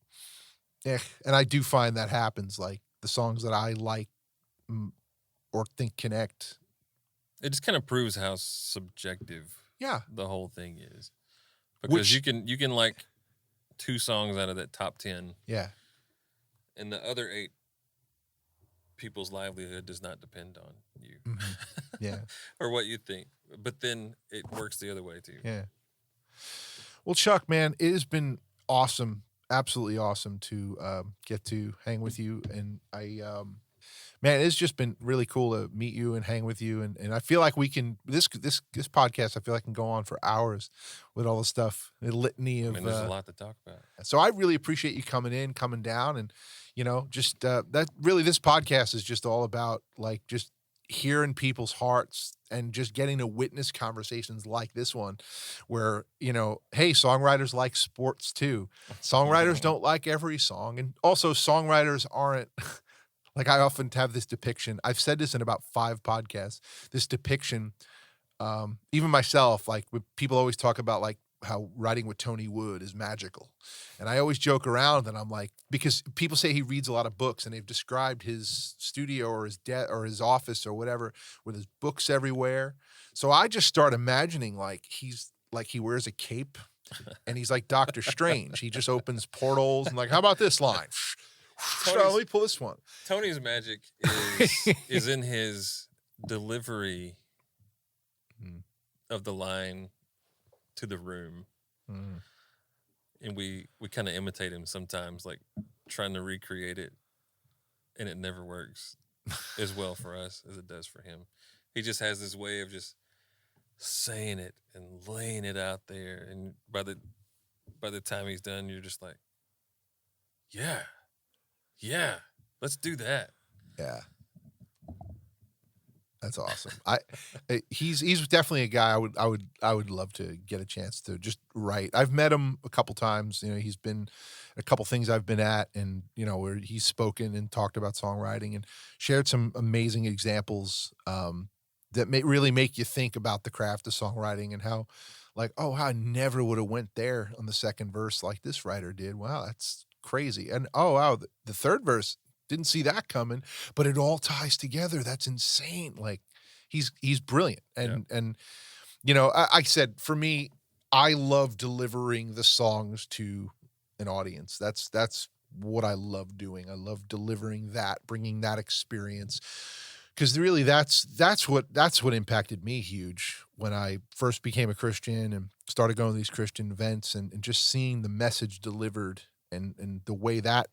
and I do find that happens, like the songs that I like or think connect. It just kind of proves how subjective the whole thing is. Because you can like 2 songs out of that top 10. Yeah. And the other 8 people's livelihood does not depend on you. Mm-hmm. Yeah. Or what you think. But then it works the other way too. Yeah. Well, Chuck, man, it has been awesome. Absolutely awesome to get to hang with you. And man, it's just been really cool to meet you and hang with you. And I feel like we can, this podcast, I feel like can go on for hours with all the stuff, the litany of. There's a lot to talk about. So I really appreciate you coming down. And, just that really, this podcast is just all about like just hearing people's hearts and just getting to witness conversations like this one where, hey, songwriters like sports too. Songwriters don't like every song. And also songwriters aren't, like I often have this depiction. I've said this in about 5 podcasts, this depiction, even myself, like people always talk about like how writing with Tony Wood is magical. And I always joke around and I'm like, because people say he reads a lot of books and they've described his studio or his office or whatever with his books everywhere. So I just start imagining like he wears a cape and he's like Doctor Strange. He just opens portals and like, how about this line? Let me pull this one. Tony's magic is in his delivery of the line to the room. And we kind of imitate him sometimes, like trying to recreate it, and it never works as well for us as it does for him. He just has this way of just saying it and laying it out there, and by the time he's done, you're just like, yeah, let's do that. Yeah. That's awesome. He's definitely a guy I would love to get a chance to just write. I've met him a couple times. He's been a couple things I've been at, and where he's spoken and talked about songwriting and shared some amazing examples that may really make you think about the craft of songwriting and how like, oh, I never would have went there on the second verse like this writer did. Wow, that's crazy. And oh wow, the third verse, didn't see that coming, but it all ties together. That's insane. Like he's brilliant. Yeah. And you know, I said for me, I love delivering the songs to an audience. That's what I love doing. I love delivering that, bringing that experience. Because really, that's what impacted me huge when I first became a Christian and started going to these Christian events and just seeing the message delivered and the way that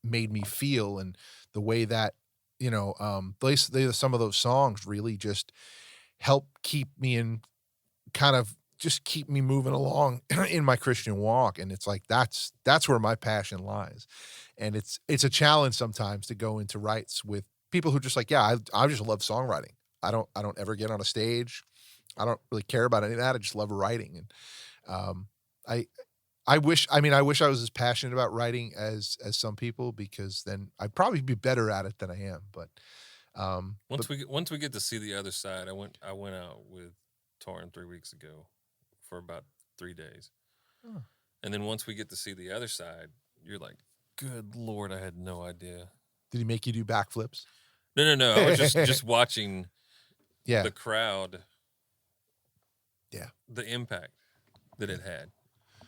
made me feel and the way that some of those songs really just help keep me in kind of just keep me moving along in my Christian walk, and it's like that's where my passion lies, and it's a challenge sometimes to go into rights with people who just like, yeah, I just love songwriting. I don't ever get on a stage. I don't really care about any of that. I just love writing, and um, I I wish I was as passionate about writing as some people because then I'd probably be better at it than I am. But Once we get to see the other side, I went out with Torrin 3 weeks ago for about 3 days, oh, and then once we get to see the other side, you're like, good Lord, I had no idea. did he make you do backflips? No. I was just watching Yeah, the crowd, yeah. the impact that it had,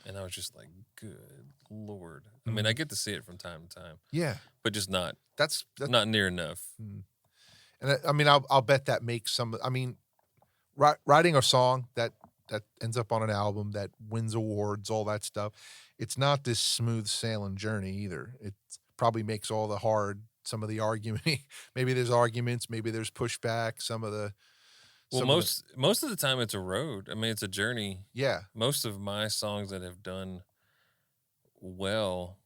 and I was just like, good Lord. I mean, I get to see it from time to time, Yeah, but just that's not near enough. and I mean, I'll bet that makes some. I mean, writing a song that ends up on an album that wins awards, all that stuff. It's not this smooth sailing journey either. It probably makes all the hard. Some of the argument, maybe there's arguments, maybe there's pushback. Well, Some of the most of the time it's a road. I mean, it's a journey. yeah, Most of my songs that have done well,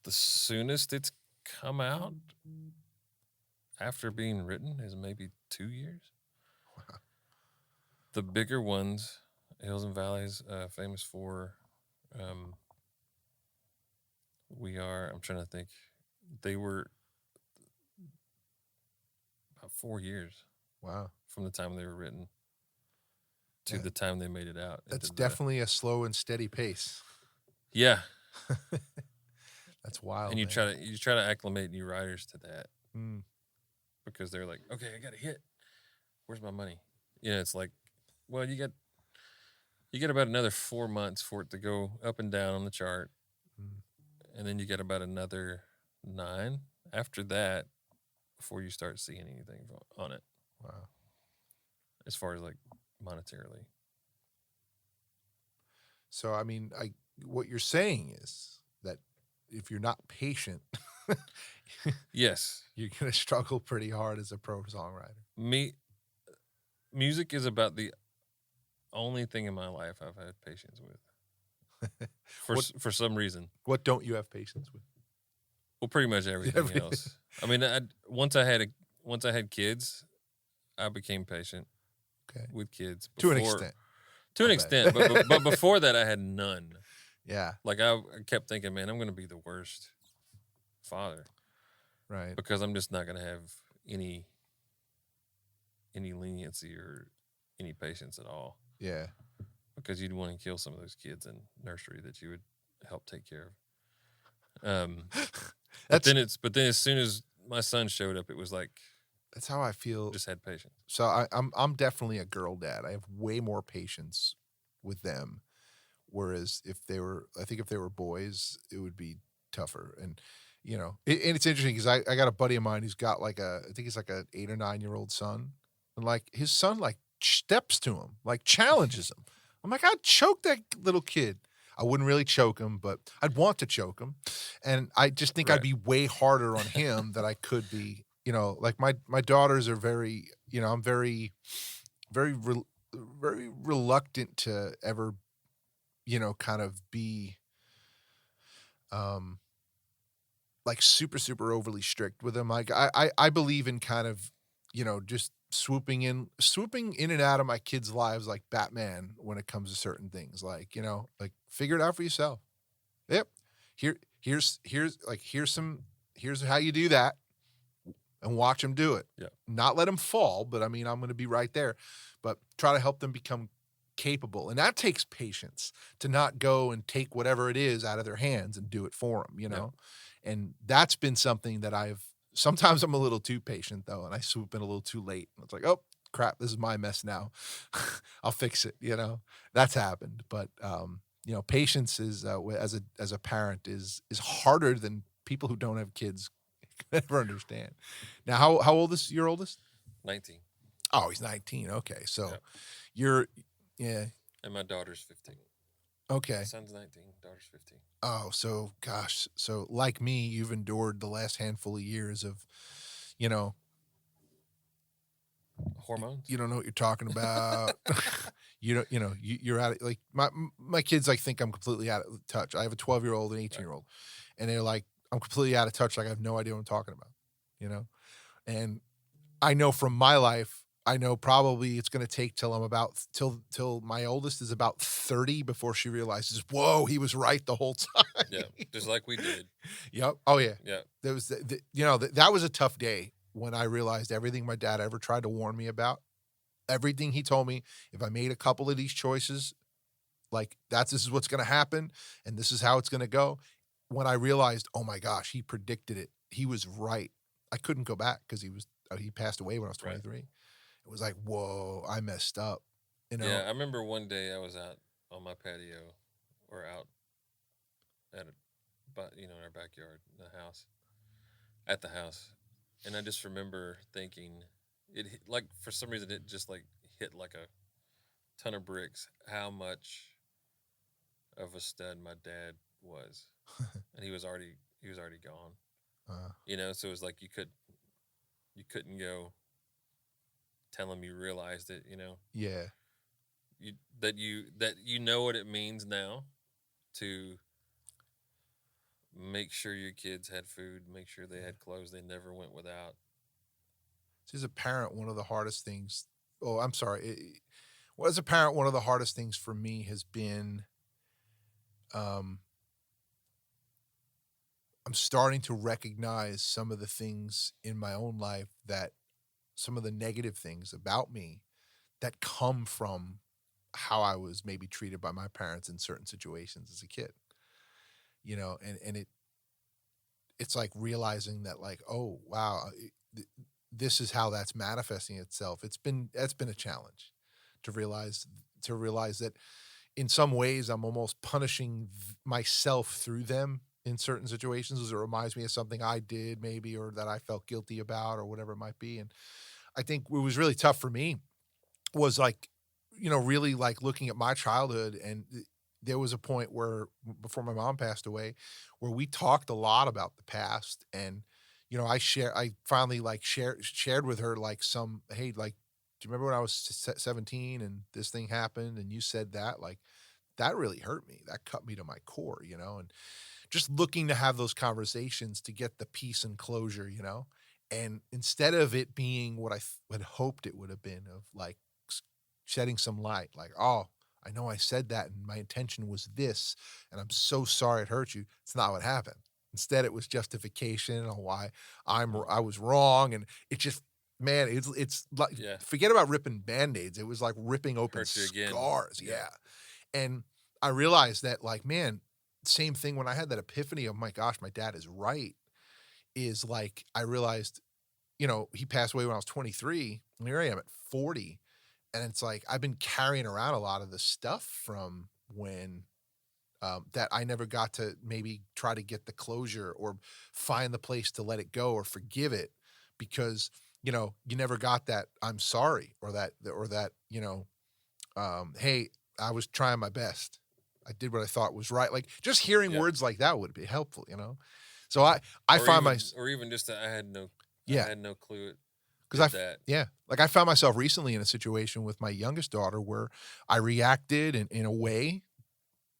the soonest it's come out after being written is maybe 2 years. The bigger ones, Hills and Valleys, famous for, um, we are. I'm trying to think. They were about 4 years wow, from the time they were written to yeah, the time they made it out. that's definitely a slow and steady pace. Yeah. That's wild, And man. you try to acclimate new writers to that Mm. because they're like, okay, I got a hit. Where's my money? You know, it's like, well, you get about another 4 months for it to go up and down on the chart, Mm. and then you get about another 9 after that before you start seeing anything on it. Wow. As far as like monetarily. So I mean, what you're saying is that if you're not patient, Yes, you're gonna struggle pretty hard as a pro songwriter. Music is about the only thing in my life I've had patience with. For some reason. What don't you have patience with? Well, pretty much everything else. I mean, once I had kids, I became patient. Okay. With kids To an extent. To an extent, but before that, I had none. Yeah. Like I kept thinking, man, I'm going to be the worst father, Right. because I'm just not going to have any leniency or any patience at all. Yeah. Because you'd want to kill some of those kids in nursery that you would help take care of. But then as soon as my son showed up, it was like, that's how I feel. Just had patience. So I'm definitely a girl dad. I have way more patience with them. Whereas if they were boys, it would be tougher. And and it's interesting because I got a buddy of mine who's got I think he's like an 8 or 9-year-old son, and like his son like steps to him, like challenges him. I'm like, I'd choke that little kid. I wouldn't really choke him, but I'd want to choke him, and I just think I'd be way harder on him than I could be. Like my daughters are very, I'm very, very, very reluctant to ever, kind of be, like super, super overly strict with them. Like I believe in kind of, just swooping in and out of my kids' lives like Batman when it comes to certain things. Like, like figure it out for yourself. Yep. Here's how you do that. and watch them do it. Yeah. Not let them fall, but I mean, I'm going to be right there, but try to help them become capable. And that takes patience to not go and take whatever it is out of their hands and do it for them, you know? And that's been something that sometimes I'm a little too patient though. And I swoop in a little too late. And it's like, oh crap, this is my mess now. I'll fix it. You know, that's happened. But, you know, patience is, as a parent is harder than people who don't have kids could ever understand. Now, how old is your oldest? 19. Oh, he's 19. Okay. So yeah. And my daughter's 15. Okay. My son's 19, daughter's 15. Oh, so gosh. So like me, you've endured the last handful of years of, you know, hormones. You don't know what you're talking about. You're out of, like my kids like think I'm completely out of touch. I have a 12-year-old and 18-year-old, and they're like, I'm completely out of touch. Like I have no idea what I'm talking about, you know? And I know from my life, I know probably it's going to take till I'm about till my oldest is about 30 before she realizes, whoa, he was right the whole time. Yeah, just like we did. Yep. Oh yeah. Yeah. There was that was a tough day when I realized everything my dad ever tried to warn me about, everything he told me, if I made a couple of these choices, like this is what's going to happen and this is how it's going to go. When I realized, oh my gosh, he predicted it. He was right. I couldn't go back because he passed away when I was 23. Right. It was like, whoa, I messed up. You know? Yeah, I remember one day I was out on my patio or out in our backyard, at the house. And I just remember thinking, for some reason, it just like hit like a ton of bricks how much of a stud my dad was. And he was already gone. So it was like you couldn't go tell him you realized it, Yeah. That you know what it means now to make sure your kids had food, make sure they had clothes, they never went without. As a parent, one of the hardest things, as a parent, one of the hardest things for me has been, I'm starting to recognize some of the things in my own life some of the negative things about me that come from how I was maybe treated by my parents in certain situations as a kid, and it's like realizing that like, oh, wow, this is how that's manifesting itself. That's been a challenge to realize that in some ways I'm almost punishing myself through them in certain situations as it reminds me of something I did maybe, or that I felt guilty about or whatever it might be. And I think what was really tough for me was like, really like looking at my childhood, and there was a point where before my mom passed away where we talked a lot about the past. And, I finally like shared with her like hey, like, do you remember when I was 17 and this thing happened and you said that? Like, that really hurt me. That cut me to my core, and just looking to have those conversations to get the peace and closure, and instead of it being what I had hoped it would have been, of like shedding some light, like, oh, I know I said that and my intention was this, and I'm so sorry it hurt you. It's not what happened. Instead, it was justification on why I was wrong. And it just, man, it's like, forget about ripping Band-Aids. It was like ripping open scars. Yeah. And I realized that, like, man, same thing when I had that epiphany of, my gosh, my dad is right, is like, I realized, he passed away when I was 23, and here I am at 40. And it's like, I've been carrying around a lot of the stuff from when, that I never got to maybe try to get the closure or find the place to let it go or forgive it, because, you never got that I'm sorry, or that, hey, I was trying my best. I did what I thought was right. Like, just hearing words like that would be helpful, So I find or even just that I had no clue. Because like I found myself recently in a situation with my youngest daughter where I reacted in a way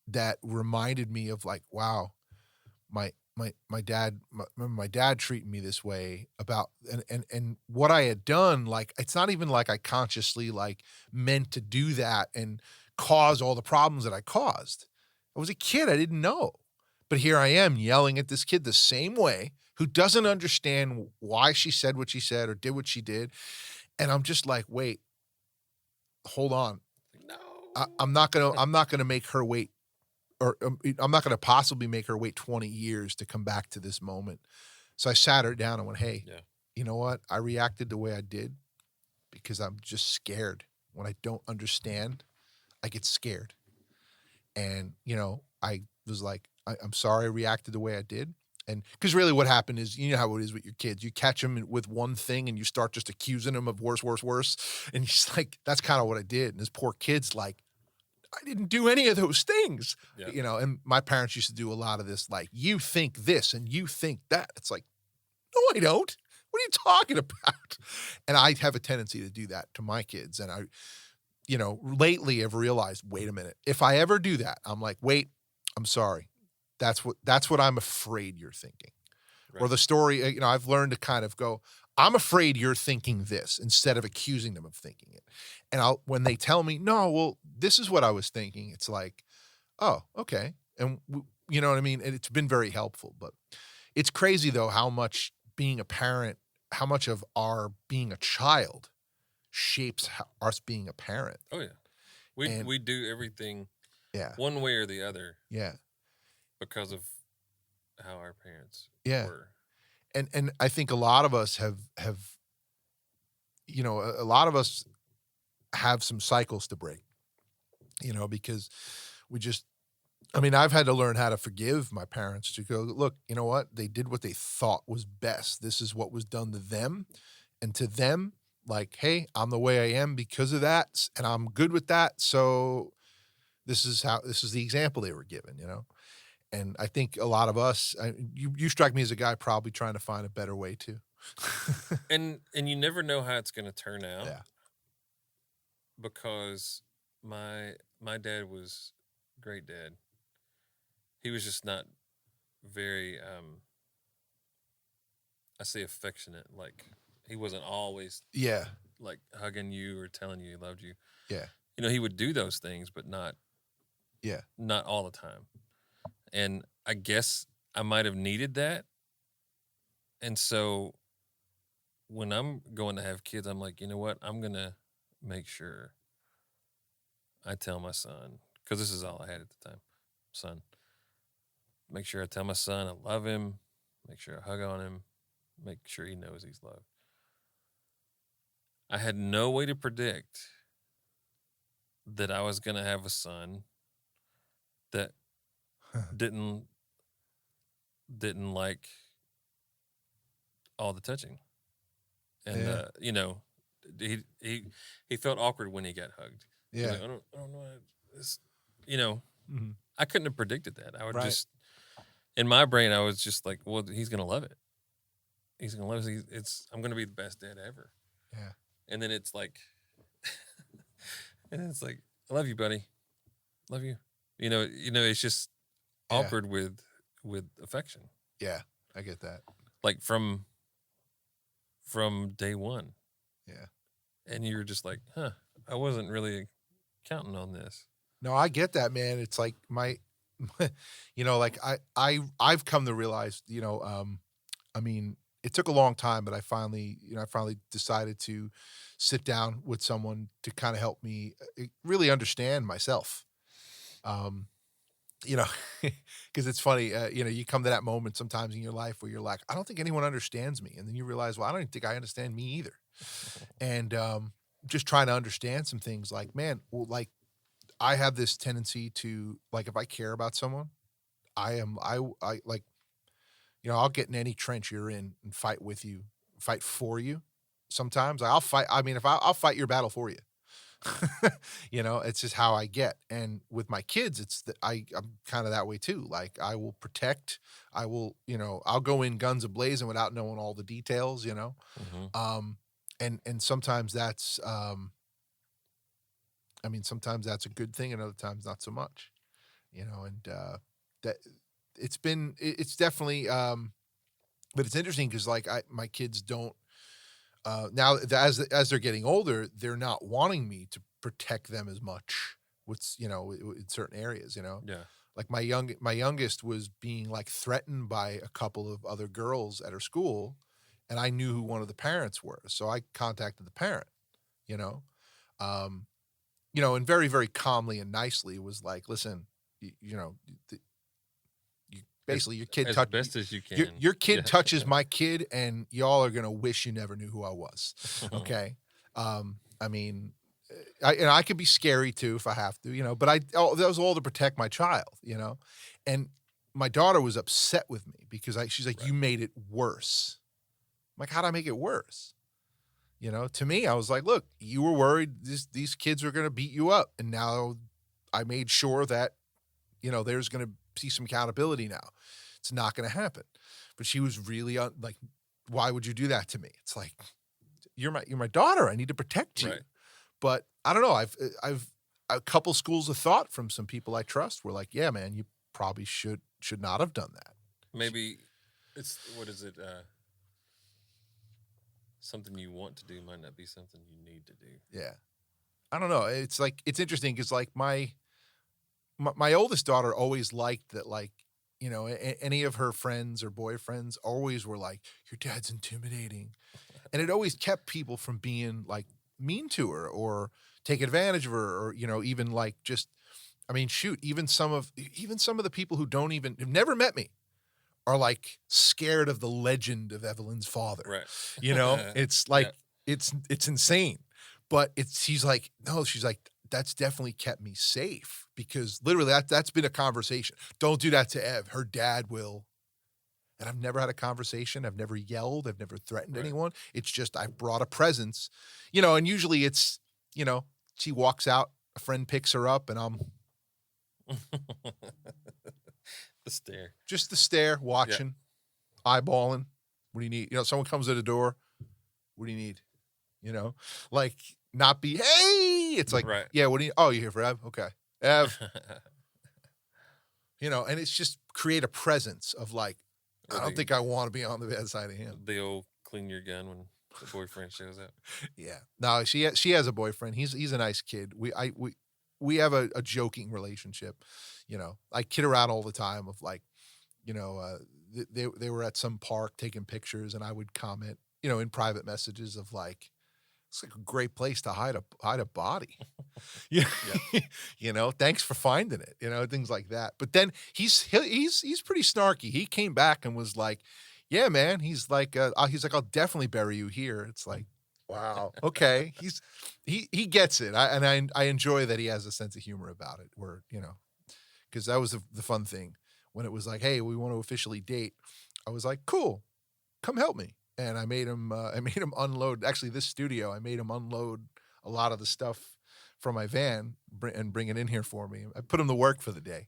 that reminded me of like, wow, my dad treating me this way about, and what I had done. Like, it's not even like I consciously like meant to do that and cause all the problems that I caused. I was a kid. I didn't know. But here I am yelling at this kid the same way, who doesn't understand why she said what she said or did what she did. And I'm just like, wait, hold on. No. I'm not gonna make her wait, or I'm not gonna possibly make her wait 20 years to come back to this moment. So I sat her down and went, hey, Yeah. you know what? I reacted the way I did because I'm just scared. When I don't understand, I get scared. And, I was like, I'm sorry I reacted the way I did. And because really what happened is, you know how it is with your kids. You catch them with one thing and you start just accusing them of worse, worse, worse. And he's like, that's kind of what I did. And this poor kid's like, I didn't do any of those things, Yeah. And my parents used to do a lot of this, like, you think this and you think that. It's like, no, I don't. What are you talking about? And I have a tendency to do that to my kids. And lately I've realized, wait a minute, if I ever do that, I'm like, wait, I'm sorry. That's what I'm afraid you're thinking. Right. Or the story, I've learned to kind of go, I'm afraid you're thinking this instead of accusing them of thinking it. And when they tell me, no, well, this is what I was thinking, it's like, oh, okay. And you know what I mean? And it's been very helpful, but it's crazy though, how much being a parent, how much of our being a child shapes us being a parent. Oh yeah. We do everything one way or the other. Yeah. Because of how our parents were. And I think a lot of us have a lot of us have some cycles to break, because I've had to learn how to forgive my parents, to go, look, you know what? They did what they thought was best. This is what was done to them. And to them, like, hey, I'm the way I am because of that, and I'm good with that. So this is the example they were given, And I think a lot of us, you strike me as a guy probably trying to find a better way too. and you never know how it's going to turn out. Yeah. Because my dad was a great dad. He was just not very I say affectionate. Like, he wasn't always like hugging you or telling you he loved you. Yeah. He would do those things, but not all the time. And I guess I might have needed that. And so when I'm going to have kids, I'm like, you know what? I'm going to make sure I tell my son, because this is all I had at the time, son. Make sure I tell my son I love him. Make sure I hug on him. Make sure he knows he's loved. I had no way to predict that I was going to have a son that didn't like all the touching. And he felt awkward when he got hugged. Yeah. Like, I don't know this, I couldn't have predicted that. I would just, in my brain, I was just like, well, he's going to love it. He's going to love it. I'm going to be the best dad ever. Yeah. And then it's like, I love you, buddy. Love you. It's just awkward with affection. Yeah, I get that. Like from day one. Yeah. And you're just like, I wasn't really counting on this. No, I get that, man. It's like like I've come to realize, it took a long time, but I finally decided to sit down with someone to kind of help me really understand myself. Because it's funny, you come to that moment sometimes in your life where you're like, I don't think anyone understands me. And then you realize, well, I don't even think I understand me either. And just trying to understand some things like, man, well, like, I have this tendency to, like, if I care about someone, I like, I'll get in any trench you're in and fight with you, fight for you. Sometimes I'll fight. I mean, I'll fight your battle for you. It's just how I get. And with my kids, it's that I'm kind of that way too. Like, I will protect, I'll go in guns a-blazing without knowing all the details, Mm-hmm. And sometimes that's, sometimes that's a good thing and other times not so much, and that it's definitely, but it's interesting because, like, my kids don't, now as they're getting older, they're not wanting me to protect them as much with, in certain areas, Yeah. Like my youngest was being like threatened by a couple of other girls at her school, and I knew who one of the parents were, so I contacted the parent. You know, um, and very very calmly and nicely was like, listen, you know, you as basically your kid as best as you can. your kid Yeah. touches my kid, and y'all are gonna wish you never knew who I was. Okay, I mean, I could be scary too if I have to, but that was all to protect my child, and my daughter was upset with me because she's like, Right. you made it worse. I'm like, how'd I make it worse? To me, I was like, look, you were worried these kids are going to beat you up. And now I made sure that, there's going to be some accountability now. It's not going to happen. But she was really like, why would you do that to me? It's like, you're my daughter. I need to protect you. Right. But I don't know. I've a couple schools of thought from some people I trust were like, yeah, man, you probably should not have done that. Maybe it's, what is it? Something you want to do might not be something you need to do. Yeah. I don't know. It's like, it's interesting because like my oldest daughter always liked that, like, any of her friends or boyfriends always were like, your dad's intimidating. And it always kept people from being like mean to her or take advantage of her or, even like just, I mean, shoot, even some of the people who have never met me are like scared of the legend of Evelyn's father. Right. It's like, Yeah. it's insane. But she's like, no, she's like, that's definitely kept me safe because literally that's been a conversation. Don't do that to Ev. Her dad will. And I've never had a conversation. I've never yelled. I've never threatened Right. anyone. It's just I've brought a presence, and usually it's, she walks out, a friend picks her up, and I'm The stare. just the stare, watching, eyeballing. What do you need? Someone comes to the door. What do you need? Like not be, hey, it's like, Right. yeah, what do you, oh, you're here for Ev? Okay. Ev, and it's just create a presence of like, I don't think I want to be on the bad side of him. The old clean your gun when the boyfriend shows up. Yeah. No, she has a boyfriend. He's a nice kid. We have a joking relationship. I kid around all the time of like, they were at some park taking pictures and I would comment, in private messages of like, it's like a great place to hide a body. Yeah. Thanks for finding it, things like that. But then he's pretty snarky. He came back and was like, yeah, man, he's like, I'll definitely bury you here. It's like, wow. Okay. He gets it. I enjoy that he has a sense of humor about it where, cause that was the fun thing when it was like, hey, we want to officially date. I was like, cool, come help me. And I made him unload. Actually, this studio, I made him unload a lot of the stuff from my van and bring it in here for me. I put him to work for the day,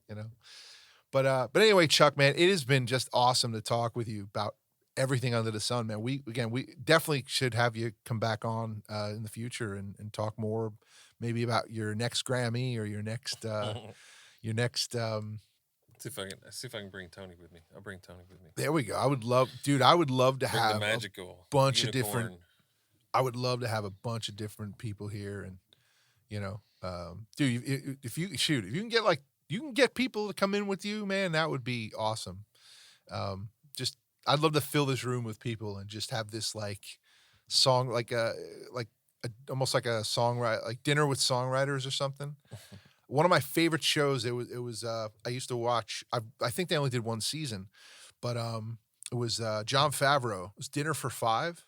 But anyway, Chuck, man, it has been just awesome to talk with you about everything under the sun, man. We definitely should have you come back on in the future and talk more, maybe about your next Grammy or your next See if I can bring Tony with me. I'll bring Tony with me. There we go. I would love to Bring have the magical bunch unicorn. of different. I would love to have a bunch of different people here, and dude, if you can get people to come in with you, man, that would be awesome. Just I'd love to fill this room with people and just have this like song, like almost like a songwriter, like dinner with songwriters or something. One of my favorite shows. It was I used to watch. I think they only did one season, but it was Jon Favreau. It was Dinner for Five,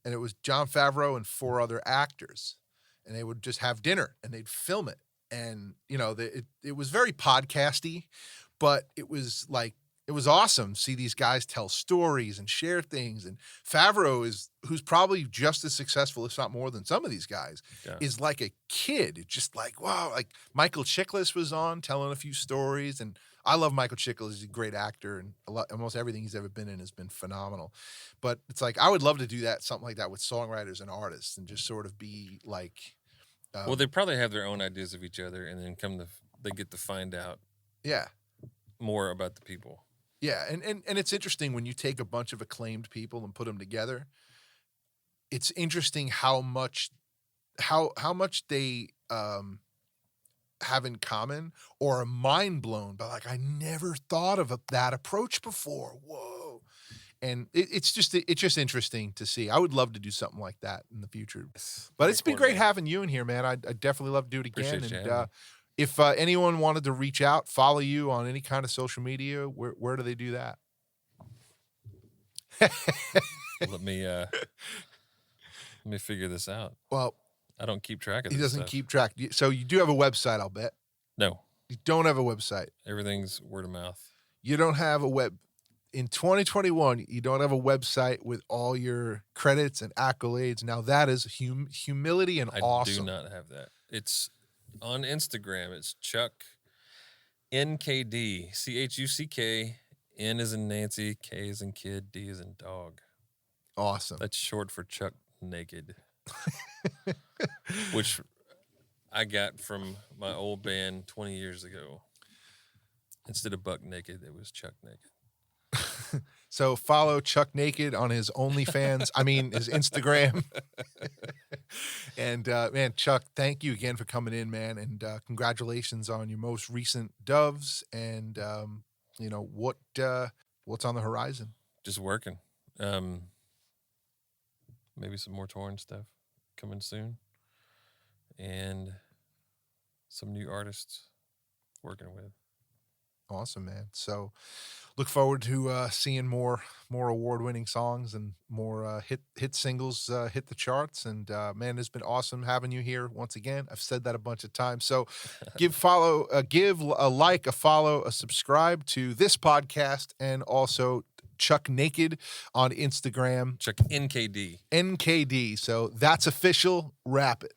and it was Jon Favreau and 4 other actors, and they would just have dinner and they'd film it, and it was very podcasty, but it was like. It was awesome to see these guys tell stories and share things. And Favreau who's probably just as successful, if not more than some of these guys, is like a kid. It's just like, wow, like Michael Chiklis was on telling a few stories. And I love Michael Chiklis. He's a great actor and almost everything he's ever been in has been phenomenal. But it's like, I would love to do something like that with songwriters and artists and just sort of be like. Well, they probably have their own ideas of each other and then they get to find out more about the people. Yeah, and it's interesting when you take a bunch of acclaimed people and put them together. It's interesting how much they have in common or are mind blown by, like, I never thought of that approach before. Whoa. And it's just interesting to see. I would love to do something like that in the future. But it's been great having you in here, man. I'd definitely love to do it again. Appreciate you And having me. if anyone wanted to reach out, follow you on any kind of social media, where do they do that? Let me figure this out. Well, I don't keep track of this he doesn't stuff. keep track. So you do have a website, I'll bet. No, You don't have a website. everything's word of mouth. You don't have a web in 2021. You don't have a website with all your credits and accolades. Now that is humility and awesome. I do not have that. It's on Instagram. It's Chuck NKD, CHUCK. N is in Nancy, K is in kid, D is in dog. Awesome. That's short for Chuck Naked, which I got from my old band 20 years ago. Instead of Buck Naked, it was Chuck Naked. So follow Chuck Naked on his OnlyFans. I mean, his Instagram. And man, Chuck, thank you again for coming in, man. And congratulations on your most recent Doves. And you know what's on the horizon. Just working. Maybe some more touring stuff coming soon, and some new artists working with. Awesome, man. So look forward to seeing more award-winning songs and more hit singles hit the charts. And man, it's been awesome having you here once again. I've said that a bunch of times. So give a like, a follow, a subscribe to this podcast, and also Chuck Naked on Instagram. Chuck NKD. NKD. So that's official. Wrap it.